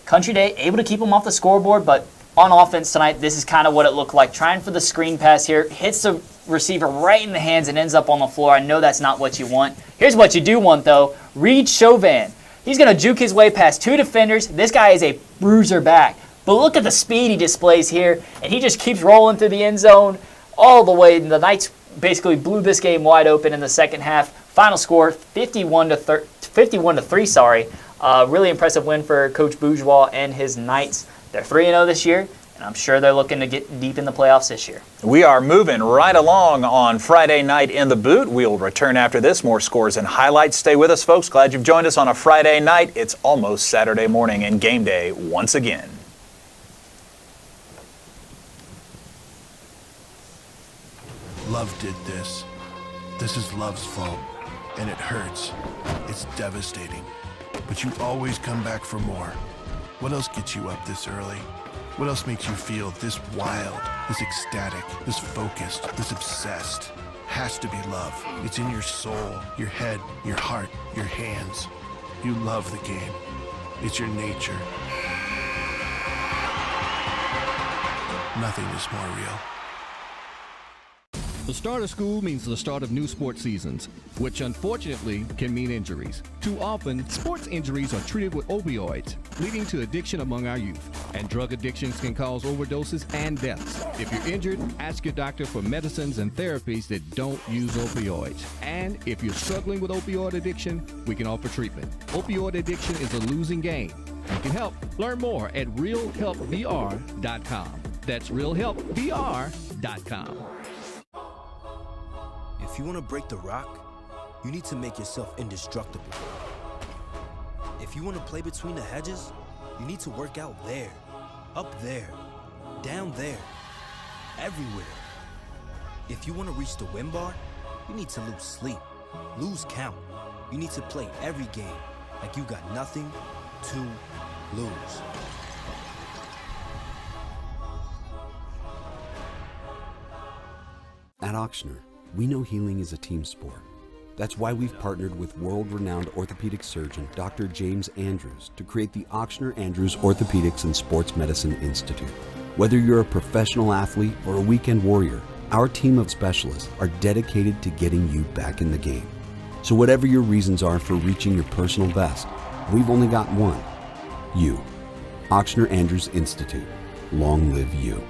Country Day able to keep him off the scoreboard, but on offense tonight, this is kind of what it looked like. Trying for the screen pass here, hits the receiver right in the hands and ends up on the floor. I know that's not what you want. Here's what you do want, though. Reed Chauvin. He's going to juke his way past 2 defenders. This guy is a bruiser back. But look at the speed he displays here, and he just keeps rolling through the end zone all the way. The Knights basically blew this game wide open in the second half. Final score, 51-3. Really impressive win for Coach Bourgeois and his Knights. They're 3-0 this year, and I'm sure they're looking to get deep in the playoffs this year. We are moving right along on Friday night in the boot. We'll return after this. More scores and highlights. Stay with us, folks. Glad you've joined us on a Friday night. It's almost Saturday morning and game day once again. Love did this. This is love's fault, and it hurts. It's devastating. But you always come back for more. What else gets you up this early? What else makes you feel this wild, this ecstatic, this focused, this obsessed? Has to be love. It's in your soul, your head, your heart, your hands. You love the game. It's your nature. Nothing is more real. The start of school means the start of new sports seasons, which unfortunately can mean injuries. Too often, sports injuries are treated with opioids, leading to addiction among our youth. And drug addictions can cause overdoses and deaths. If you're injured, ask your doctor for medicines and therapies that don't use opioids. And if you're struggling with opioid addiction, we can offer treatment. Opioid addiction is a losing game. We can help. Learn more at realhelpvr.com. That's realhelpvr.com. If you want to break the rock, you need to make yourself indestructible. If you want to play between the hedges, you need to work out there, up there, down there, everywhere. If you want to reach the win bar, you need to lose sleep, lose count. You need to play every game like you got nothing to lose. At Auctioner, we know healing is a team sport. That's why we've partnered with world-renowned orthopedic surgeon Dr. James Andrews to create the Auctioner Andrews Orthopedics and Sports Medicine Institute. Whether you're a professional athlete or a weekend warrior, our team of specialists are dedicated to getting you back in the game. So whatever your reasons are for reaching your personal best, we've only got one: you. Auctioner Andrews Institute. Long live you.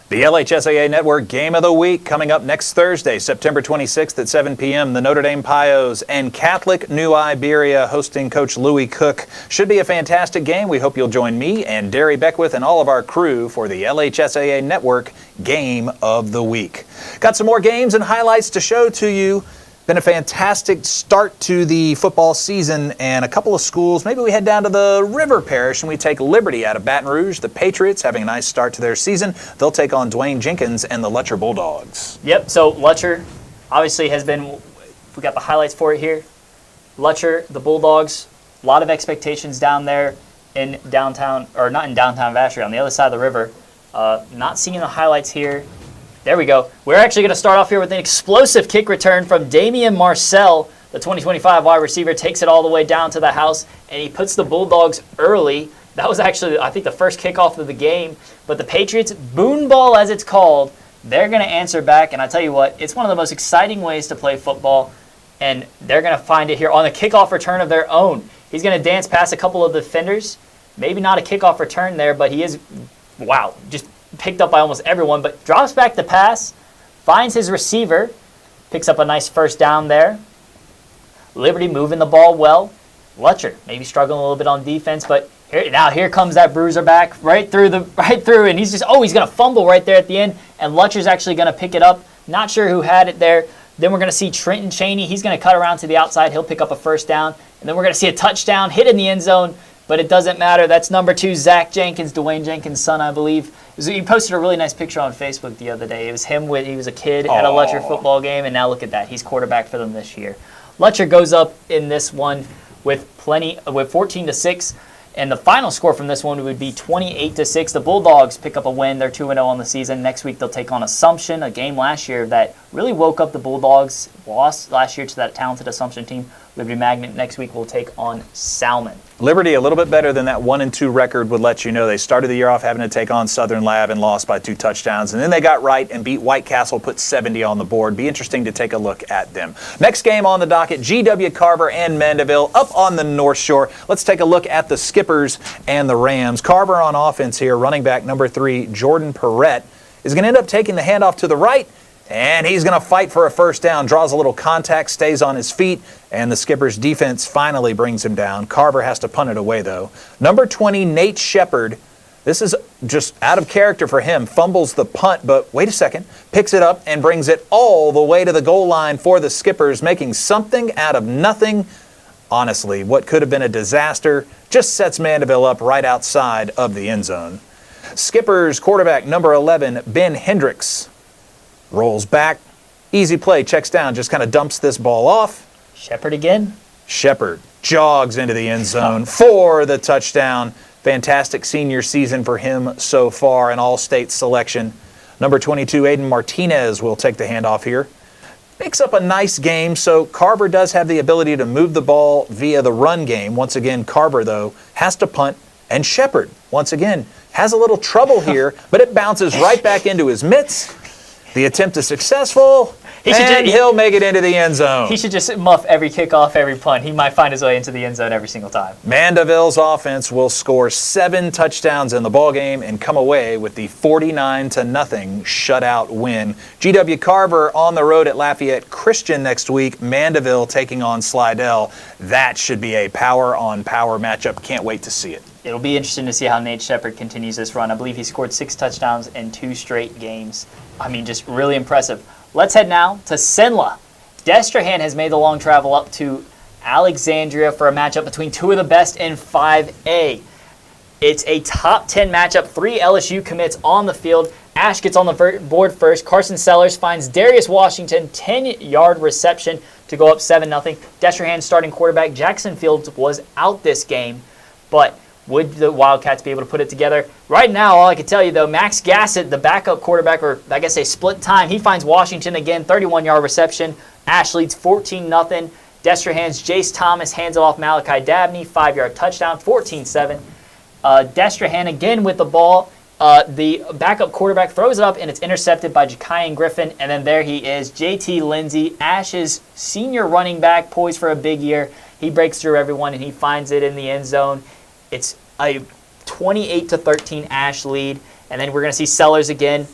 The LHSAA Network Game of the Week coming up next Thursday, September 26th at 7 p.m. The Notre Dame Pios and Catholic New Iberia hosting Coach Louis Cook. Should be a fantastic game. We hope you'll join me and Derry Beckwith and all of our crew for the LHSAA Network Game of the Week. Got some more games and highlights to show to you. Been a fantastic start to the football season, and a couple of schools. Maybe we head down to the River Parish and we take Liberty out of Baton Rouge. The Patriots having a nice start to their season. They'll take on Dwayne Jenkins and the Letcher Bulldogs. Yep, so Letcher obviously has been, we got the highlights for it here. Letcher, the Bulldogs, a lot of expectations down there in downtown, or not in downtown Vacherie, on the other side of the river. Not seeing the highlights here. There we go. We're actually going to start off here with an explosive kick return from Damian Marcel. The 2025 wide receiver takes it all the way down to the house, and he puts the Bulldogs early. That was actually, I think, the first kickoff of the game. But the Patriots, boon ball as it's called, they're going to answer back. And I tell you what, it's one of the most exciting ways to play football, and they're going to find it here on the kickoff return of their own. He's going to dance past a couple of defenders. Maybe not a kickoff return there, but he is, wow, just picked up by almost everyone, but drops back the pass, finds his receiver, picks up a nice first down there. Liberty moving the ball well. Letcher maybe struggling a little bit on defense, but here comes that bruiser back right through, and he's going to fumble right there at the end, and Letcher's actually going to pick it up. Not sure who had it there. Then we're going to see Trenton Cheney. He's going to cut around to the outside. He'll pick up a first down, and then we're going to see a touchdown hit in the end zone. But it doesn't matter. That's number 2, Zach Jenkins, Dwayne Jenkins' son, I believe. He posted a really nice picture on Facebook the other day. It was him he was a kid at a Letcher football game, and now look at that. He's quarterback for them this year. Letcher goes up in this one with 14-6, and the final score from this one would be 28-6. The Bulldogs pick up a win. They're 2-0 on the season. Next week they'll take on Assumption, a game last year that really woke up the Bulldogs. Lost last year to that talented Assumption team. Liberty Magnet next week will take on Salmon. Liberty, a little bit better than that 1-2 record would let you know. They started the year off having to take on Southern Lab and lost by 2 touchdowns. And then they got right and beat White Castle, put 70 on the board. Be interesting to take a look at them. Next game on the docket, GW Carver and Mandeville up on the North Shore. Let's take a look at the Skippers and the Rams. Carver on offense here, running back number 3, Jordan Perrette, is going to end up taking the handoff to the right. And he's going to fight for a first down, draws a little contact, stays on his feet, and the Skippers' defense finally brings him down. Carver has to punt it away, though. Number 20, Nate Shepard. This is just out of character for him. Fumbles the punt, but wait a second. Picks it up and brings it all the way to the goal line for the Skippers, making something out of nothing. Honestly, what could have been a disaster just sets Mandeville up right outside of the end zone. Skippers' quarterback, number 11, Ben Hendricks, rolls back, easy play, checks down, just kind of dumps this ball off. Shepard again. Shepard jogs into the end zone for the touchdown. Fantastic senior season for him so far, an all-state selection. Number 22, Aiden Martinez will take the handoff here. Makes up a nice game, so Carver does have the ability to move the ball via the run game. Once again, Carver, though, has to punt, and Shepard, once again, has a little trouble here, but it bounces right back into his mitts. The attempt is successful, and he'll make it into the end zone. He should just muff every kickoff, every punt. He might find his way into the end zone every single time. Mandeville's offense will score 7 touchdowns in the ballgame and come away with the 49-0 shutout win. GW Carver on the road at Lafayette Christian next week. Mandeville taking on Slidell. That should be a power-on-power matchup. Can't wait to see it. It'll be interesting to see how Nate Shepard continues this run. I believe he scored 6 touchdowns in 2 straight games. I mean, just really impressive. Let's head now to Senla. Destrehan has made the long travel up to Alexandria for a matchup between 2 of the best in 5A. It's a top 10 matchup. 3 LSU commits on the field. Ash gets on the board first. Carson Sellers finds Darius Washington 10-yard reception to go up 7-0. Destrehan starting quarterback. Jackson Fields was out this game, but would the Wildcats be able to put it together? Right now, all I can tell you, though, Max Gassett, the backup quarterback, or I guess a split time, he finds Washington again, 31-yard reception. Ash leads 14-0. Destrehan's Jace Thomas hands it off Malachi Dabney, 5-yard touchdown, 14-7. Destrehan again with the ball. The backup quarterback throws it up, and it's intercepted by Ja'Kian Griffin. And then there he is, JT Lindsay, Ash's senior running back, poised for a big year. He breaks through everyone, and he finds it in the end zone. It's a 28-13 Ash lead. And then we're going to see Sellers again.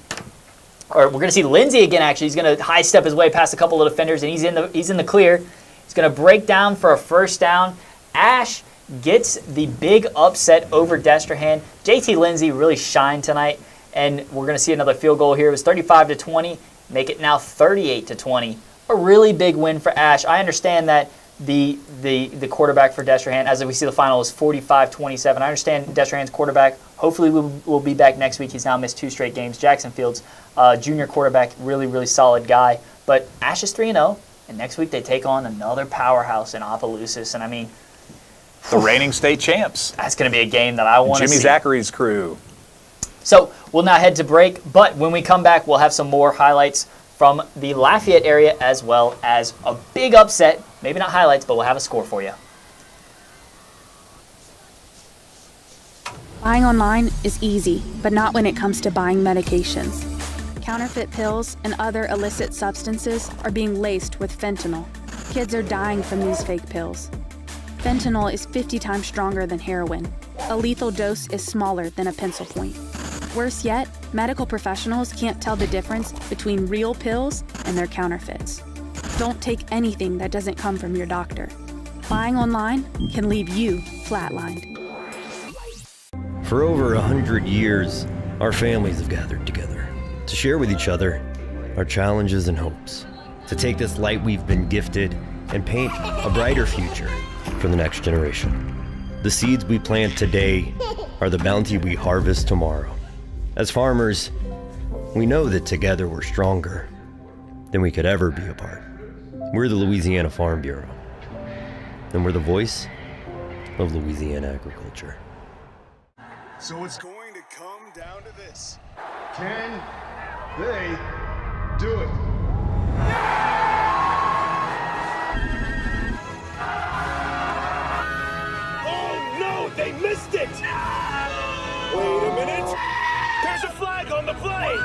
Or we're going to see Lindsay again, actually. He's going to high step his way past a couple of defenders, and he's in the clear. He's going to break down for a first down. Ash gets the big upset over Destrehan. JT Lindsay really shined tonight, and we're going to see another field goal here. It was 35-20, make it now 38-20. A really big win for Ash. I understand that the quarterback for Destrehan, as we see the final, is 45-27. I understand Destrehan's quarterback hopefully will be back next week. He's now missed 2 straight games. Jackson Fields, junior quarterback, really, really solid guy. But Ash is 3-0, and next week they take on another powerhouse in Opelousas, and I mean, the reigning state champs. That's going to be a game that I want to see. Jimmy Zachary's crew. So we'll now head to break, but when we come back, we'll have some more highlights from the Lafayette area, as well as a big upset. Maybe not highlights, but we'll have a score for you. Buying online is easy, but not when it comes to buying medications. Counterfeit pills and other illicit substances are being laced with fentanyl. Kids are dying from these fake pills. Fentanyl is 50 times stronger than heroin. A lethal dose is smaller than a pencil point. Worse yet, medical professionals can't tell the difference between real pills and their counterfeits. Don't take anything that doesn't come from your doctor. Buying online can leave you flatlined. For over 100 years, our families have gathered together to share with each other our challenges and hopes, to take this light we've been gifted and paint a brighter future for the next generation. The seeds we plant today are the bounty we harvest tomorrow. As farmers, we know that together we're stronger than we could ever be apart. We're the Louisiana Farm Bureau, and we're the voice of Louisiana agriculture. So it's going to come down to this. Can they do it? Oh no, they missed it! Wait a minute. There's a flag on the play!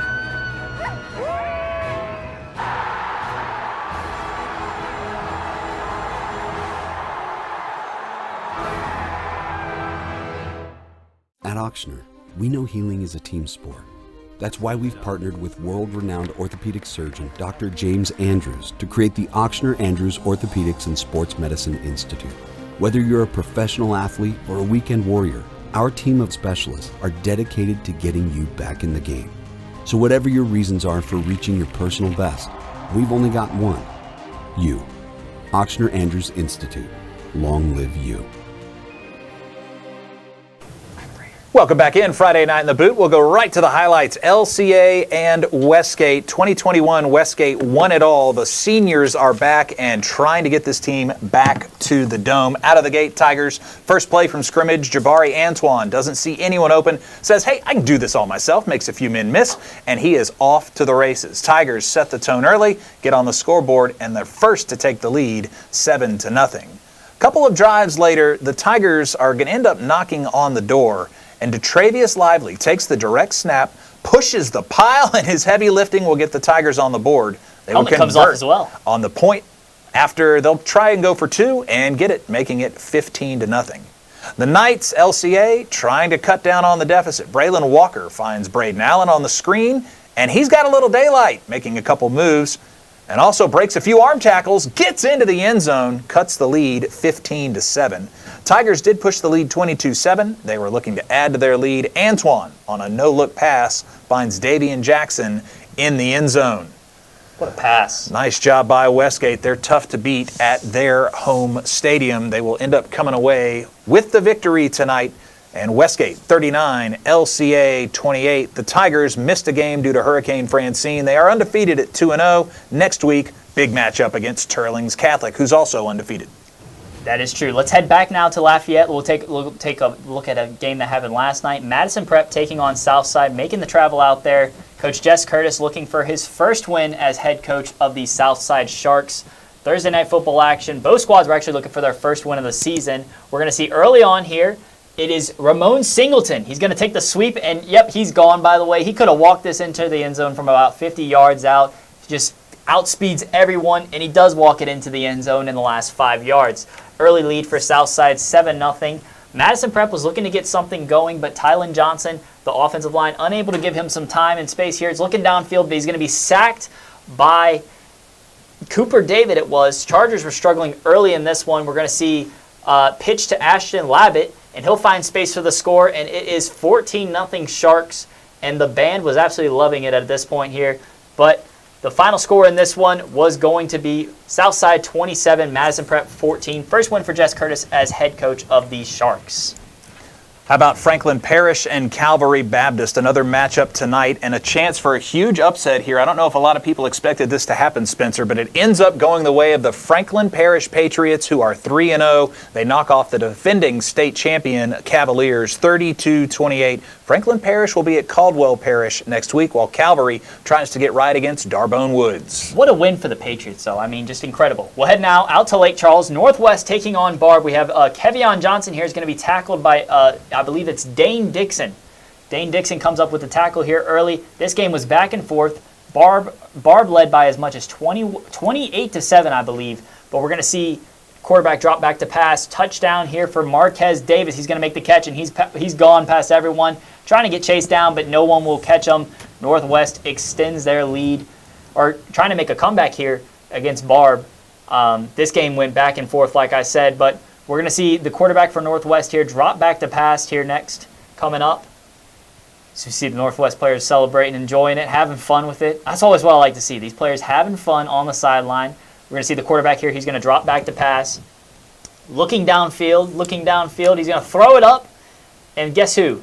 At Auctioner, we know healing is a team sport. That's why we've partnered with world-renowned orthopedic surgeon Dr. James Andrews to create the Auctioner Andrews Orthopedics and Sports Medicine Institute. Whether you're a professional athlete or a weekend warrior, our team of specialists are dedicated to getting you back in the game. So whatever your reasons are for reaching your personal best, we've only got one: you. Auctioner Andrews Institute. Long live you. Welcome back in. Friday night in the boot. We'll go right to the highlights. LCA and Westgate. 2021 Westgate won it all. The seniors are back and trying to get this team back to the dome. Out of the gate, Tigers. First play from scrimmage. Jabari Antoine doesn't see anyone open. Says, hey, I can do this all myself. Makes a few men miss. And he is off to the races. Tigers set the tone early, get on the scoreboard, and they're first to take the lead 7-0. Couple of drives later, the Tigers are going to end up knocking on the door. And Detravius Lively takes the direct snap, pushes the pile, and his heavy lifting will get the Tigers on the board. They will comes off as well on the point after they'll try and go for 2 and get it, making it 15-0. The Knights, LCA, trying to cut down on the deficit. Braylon Walker finds Braden Allen on the screen, and he's got a little daylight, making a couple moves, and also breaks a few arm tackles, gets into the end zone, cuts the lead 15-7. Tigers did push the lead 22-7. They were looking to add to their lead. Antoine, on a no-look pass, finds Davian Jackson in the end zone. What a pass. Nice job by Westgate. They're tough to beat at their home stadium. They will end up coming away with the victory tonight And Westgate 39, LCA 28. The Tigers missed a game due to Hurricane Francine. They are undefeated at 2-0. Next week, big matchup against Turlings Catholic, who's also undefeated. That is true. Let's head back now to Lafayette. We'll take a look at a game that happened last night. Madison Prep taking on Southside, making the travel out there. Coach Jess Curtis looking for his first win as head coach of the Southside Sharks. Thursday night football action. Both squads were actually looking for their first win of the season. We're going to see early on here, it is Ramon Singleton. He's going to take the sweep, and yep, he's gone, by the way. He could have walked this into the end zone from about 50 yards out. Just outspeeds everyone, and he does walk it into the end zone in the last 5 yards. Early lead for Southside, 7-0. Madison Prep was looking to get something going, but Tylen Johnson, the offensive line, unable to give him some time and space here. He's looking downfield, but he's going to be sacked by Cooper David, it was. Chargers were struggling early in this one. We're going to see pitch to Ashton Labitt, and he'll find space for the score, and it is 14-0 Sharks, and the band was absolutely loving it at this point here. But the final score in this one was going to be Southside 27, Madison Prep 14. First win for Jess Curtis as head coach of the Sharks. How about Franklin Parish and Calvary Baptist? Another matchup tonight and a chance for a huge upset here. I don't know if a lot of people expected this to happen, Spencer, but it ends up going the way of the Franklin Parish Patriots, who are 3-0. They knock off the defending state champion Cavaliers 32-28. Franklin Parish will be at Caldwell Parish next week, while Calvary tries to get right against Darbone Woods. What a win for the Patriots, though. I mean, just incredible. We'll head now out to Lake Charles. Northwest taking on Barb. We have Kevion Johnson here is going to be tackled by, I believe it's Dane Dixon. Dane Dixon comes up with the tackle here early. This game was back and forth. Barb led by as much as 28-7, I believe. But we're going to see quarterback drop back to pass. Touchdown here for Marquez Davis. He's going to make the catch, and he's gone past everyone. Trying to get chased down, but no one will catch him. Northwest extends their lead, or trying to make a comeback here against Barb. This game went back and forth, like I said, but we're going to see the quarterback for Northwest here drop back to pass here next, coming up. So you see the Northwest players celebrating, enjoying it, having fun with it. That's always what I like to see, these players having fun on the sideline. We're going to see the quarterback here. He's going to drop back to pass. Looking downfield. He's going to throw it up, and guess who?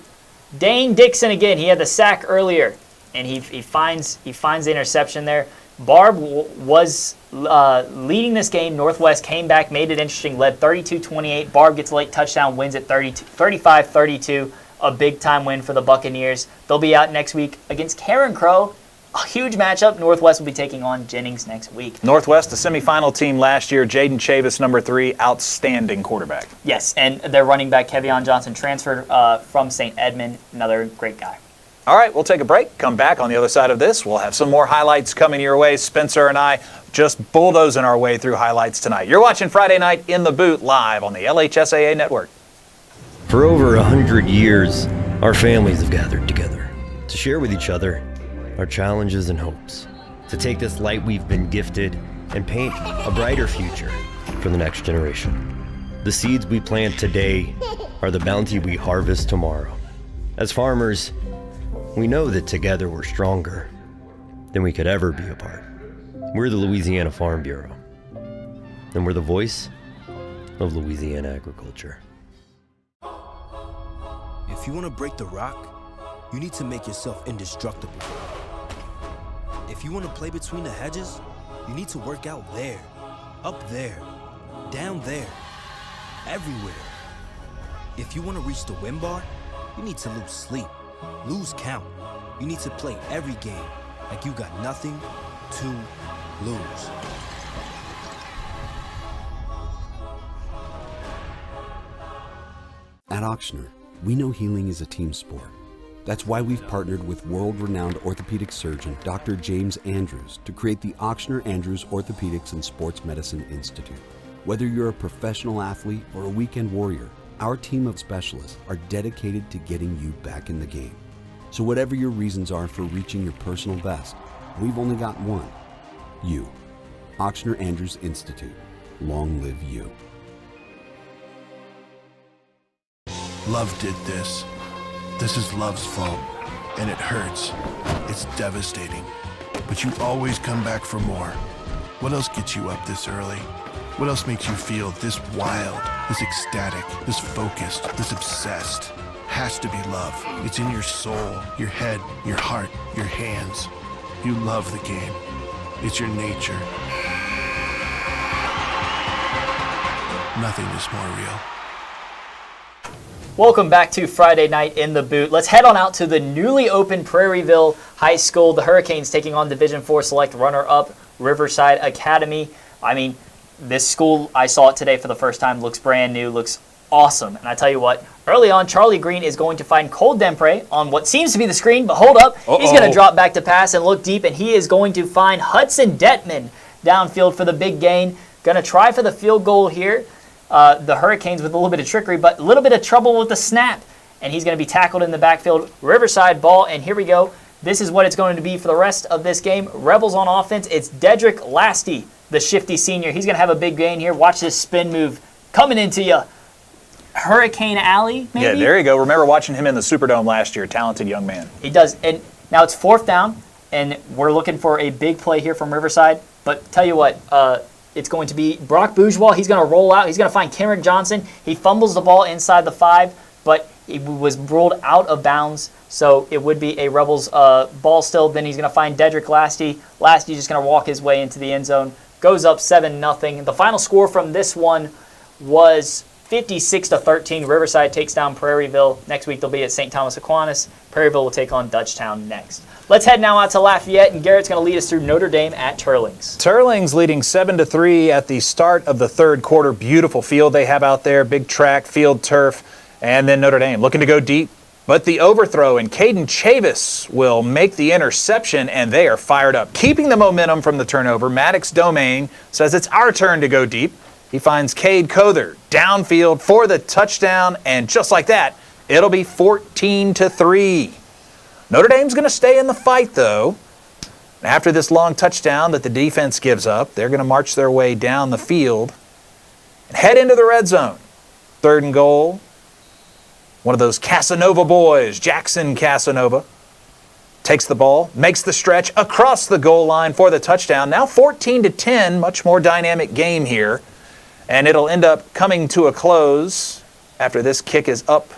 Dane Dixon again. He had the sack earlier, and he finds the interception there. Barb was leading this game. Northwest came back, made it interesting, led 32-28. Barb gets a late touchdown, wins at 35-32. A big-time win for the Buccaneers. They'll be out next week against Karen Crow. A huge matchup. Northwest will be taking on Jennings next week. Northwest, the semifinal team last year. Jaden Chavis, number 3, outstanding quarterback. Yes, and their running back, Kevion Johnson, transferred from St. Edmund. Another great guy. All right, we'll take a break. Come back on the other side of this. We'll have some more highlights coming your way. Spencer and I just bulldozing our way through highlights tonight. You're watching Friday Night in the Boot live on the LHSAA network. For over 100 years, our families have gathered together to share with each other our challenges and hopes, to take this light we've been gifted and paint a brighter future for the next generation. The seeds we plant today are the bounty we harvest tomorrow. As farmers, we know that together we're stronger than we could ever be apart. We're the Louisiana Farm Bureau, and we're the voice of Louisiana agriculture. If you want to break the rock, you need to make yourself indestructible. If you want to play between the hedges, you need to work out there, up there, down there, everywhere. If you want to reach the win bar, you need to lose sleep, lose count. You need to play every game like you got nothing to lose. At Auctioner, we know healing is a team sport. That's why we've partnered with world-renowned orthopedic surgeon Dr. James Andrews to create the Auctioner Andrews Orthopedics and Sports Medicine Institute. Whether you're a professional athlete or a weekend warrior, our team of specialists are dedicated to getting you back in the game. So whatever your reasons are for reaching your personal best, we've only got one. You. Auctioner Andrews Institute. Long live you. Love did this. This is love's fault, and it hurts. It's devastating. But you always come back for more. What else gets you up this early? What else makes you feel this wild, this ecstatic, this focused, this obsessed? has to be love. It's in your soul, your head, your heart, your hands. You love the game. It's your nature. Nothing is more real. Welcome back to Friday Night in the Boot. Let's head on out to the newly opened Prairieville High School. The Hurricanes taking on Division IV select runner-up Riverside Academy. I mean, this school, I saw it today for the first time, looks brand new, looks awesome. And I tell you what, early on, Charlie Green is going to find Cole Dempre on what seems to be the screen, but hold up. He's going to drop back to pass and look deep, and he is going to find Hudson Detman downfield for the big gain. Going to try for the field goal here. The Hurricanes with a little bit of trickery, but a little bit of trouble with the snap. And he's going to be tackled in the backfield. Riverside ball, and here we go. This is what it's going to be for the rest of this game. Rebels on offense. It's Dedrick Lasty, the shifty senior. He's going to have a big gain here. Watch this spin move coming into you. Hurricane Alley, maybe? Yeah, there you go. Remember watching him in the Superdome last year. Talented young man. He does. And now it's 4th down, and we're looking for a big play here from Riverside. But tell you what, it's going to be Brock Bourgeois. He's going to roll out. He's going to find Kenrick Johnson. He fumbles the ball inside the 5, but it was ruled out of bounds. So it would be a Rebels ball still. Then he's going to find Dedrick Lasty. Lasty's just going to walk his way into the end zone. Goes up 7-0. The final score from this one was 56-13. Riverside takes down Prairieville. Next week they'll be at St. Thomas Aquinas. Prairieville will take on Dutchtown next. Let's head now out to Lafayette, and Garrett's going to lead us through Notre Dame at Turlings. Turlings leading 7-3 at the start of the third quarter. Beautiful field they have out there. Big track, field turf. And then Notre Dame looking to go deep. But the overthrow, and Caden Chavis will make the interception, and they are fired up. Keeping the momentum from the turnover, Maddox Domain says it's our turn to go deep. He finds Cade Cother downfield for the touchdown, and just like that, it'll be 14-3. Notre Dame's going to stay in the fight, though. After this long touchdown that the defense gives up, they're going to march their way down the field and head into the red zone. 3rd and goal. One of those Casanova boys, Jackson Casanova, takes the ball, makes the stretch across the goal line for the touchdown. Now 14-10, much more dynamic game here. And it'll end up coming to a close after this kick is up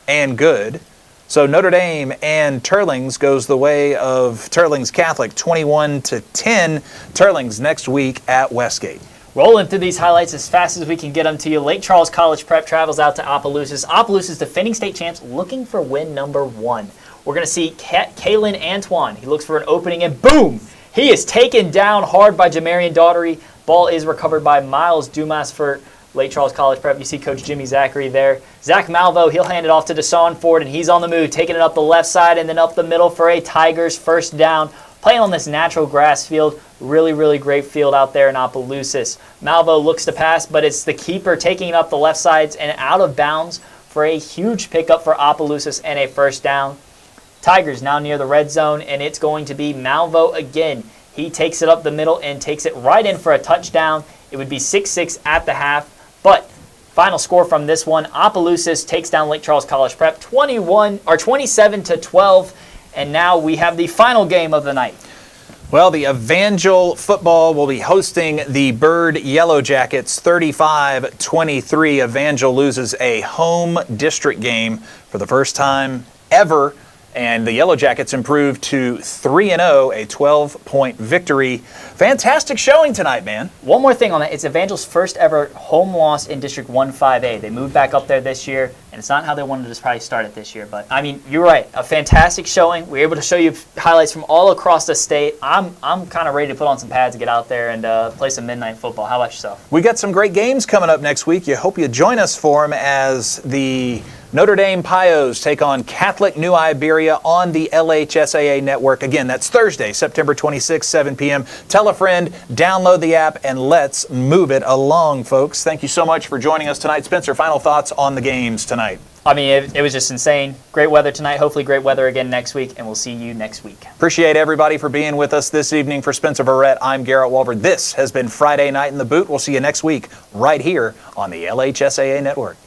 and good. So Notre Dame and Turlings goes the way of Turlings Catholic, 21-10. Turlings next week at Westgate. Rolling through these highlights as fast as we can get them to you. Lake Charles College Prep travels out to Opelousas. Opelousas, defending state champs, looking for win number 1. We're going to see Kalen Antoine. He looks for an opening, and boom! He is taken down hard by Jamarian Daughtery. Ball is recovered by Miles Dumas for Lake Charles College Prep. You see Coach Jimmy Zachary there. Zach Malvo, he'll hand it off to Deshaun Ford, and he's on the move, taking it up the left side and then up the middle for a Tigers first down. Playing on this natural grass field. Really, really great field out there in Opelousas. Malvo looks to pass, but it's the keeper taking it up the left sides and out of bounds for a huge pickup for Opelousas and a first down. Tigers now near the red zone, and it's going to be Malvo again. He takes it up the middle and takes it right in for a touchdown. It would be 6-6 at the half. But final score from this one, Opelousas takes down Lake Charles College Prep 27-12. And now we have the final game of the night. Well, the Evangel football will be hosting the Bird Yellow Jackets 35-23. Evangel loses a home district game for the first time ever. And the Yellow Jackets improved to 3-0, a 12-point victory. Fantastic showing tonight, man. One more thing on that. It's Evangel's first ever home loss in District 1-5A. They moved back up there this year, and it's not how they wanted to probably start it this year. But, I mean, you're right. A fantastic showing. We were able to show you highlights from all across the state. I'm kind of ready to put on some pads and get out there and play some midnight football. How about yourself? We got some great games coming up next week. You hope you join us for them as the Notre Dame Pios take on Catholic New Iberia on the LHSAA network. Again, that's Thursday, September 26, 7 p.m. Tell a friend, download the app, and let's move it along, folks. Thank you so much for joining us tonight. Spencer, final thoughts on the games tonight? I mean, it was just insane. Great weather tonight. Hopefully great weather again next week, and we'll see you next week. Appreciate everybody for being with us this evening. For Spencer Verrett, I'm Garrett Walford. This has been Friday Night in the Boot. We'll see you next week right here on the LHSAA Network.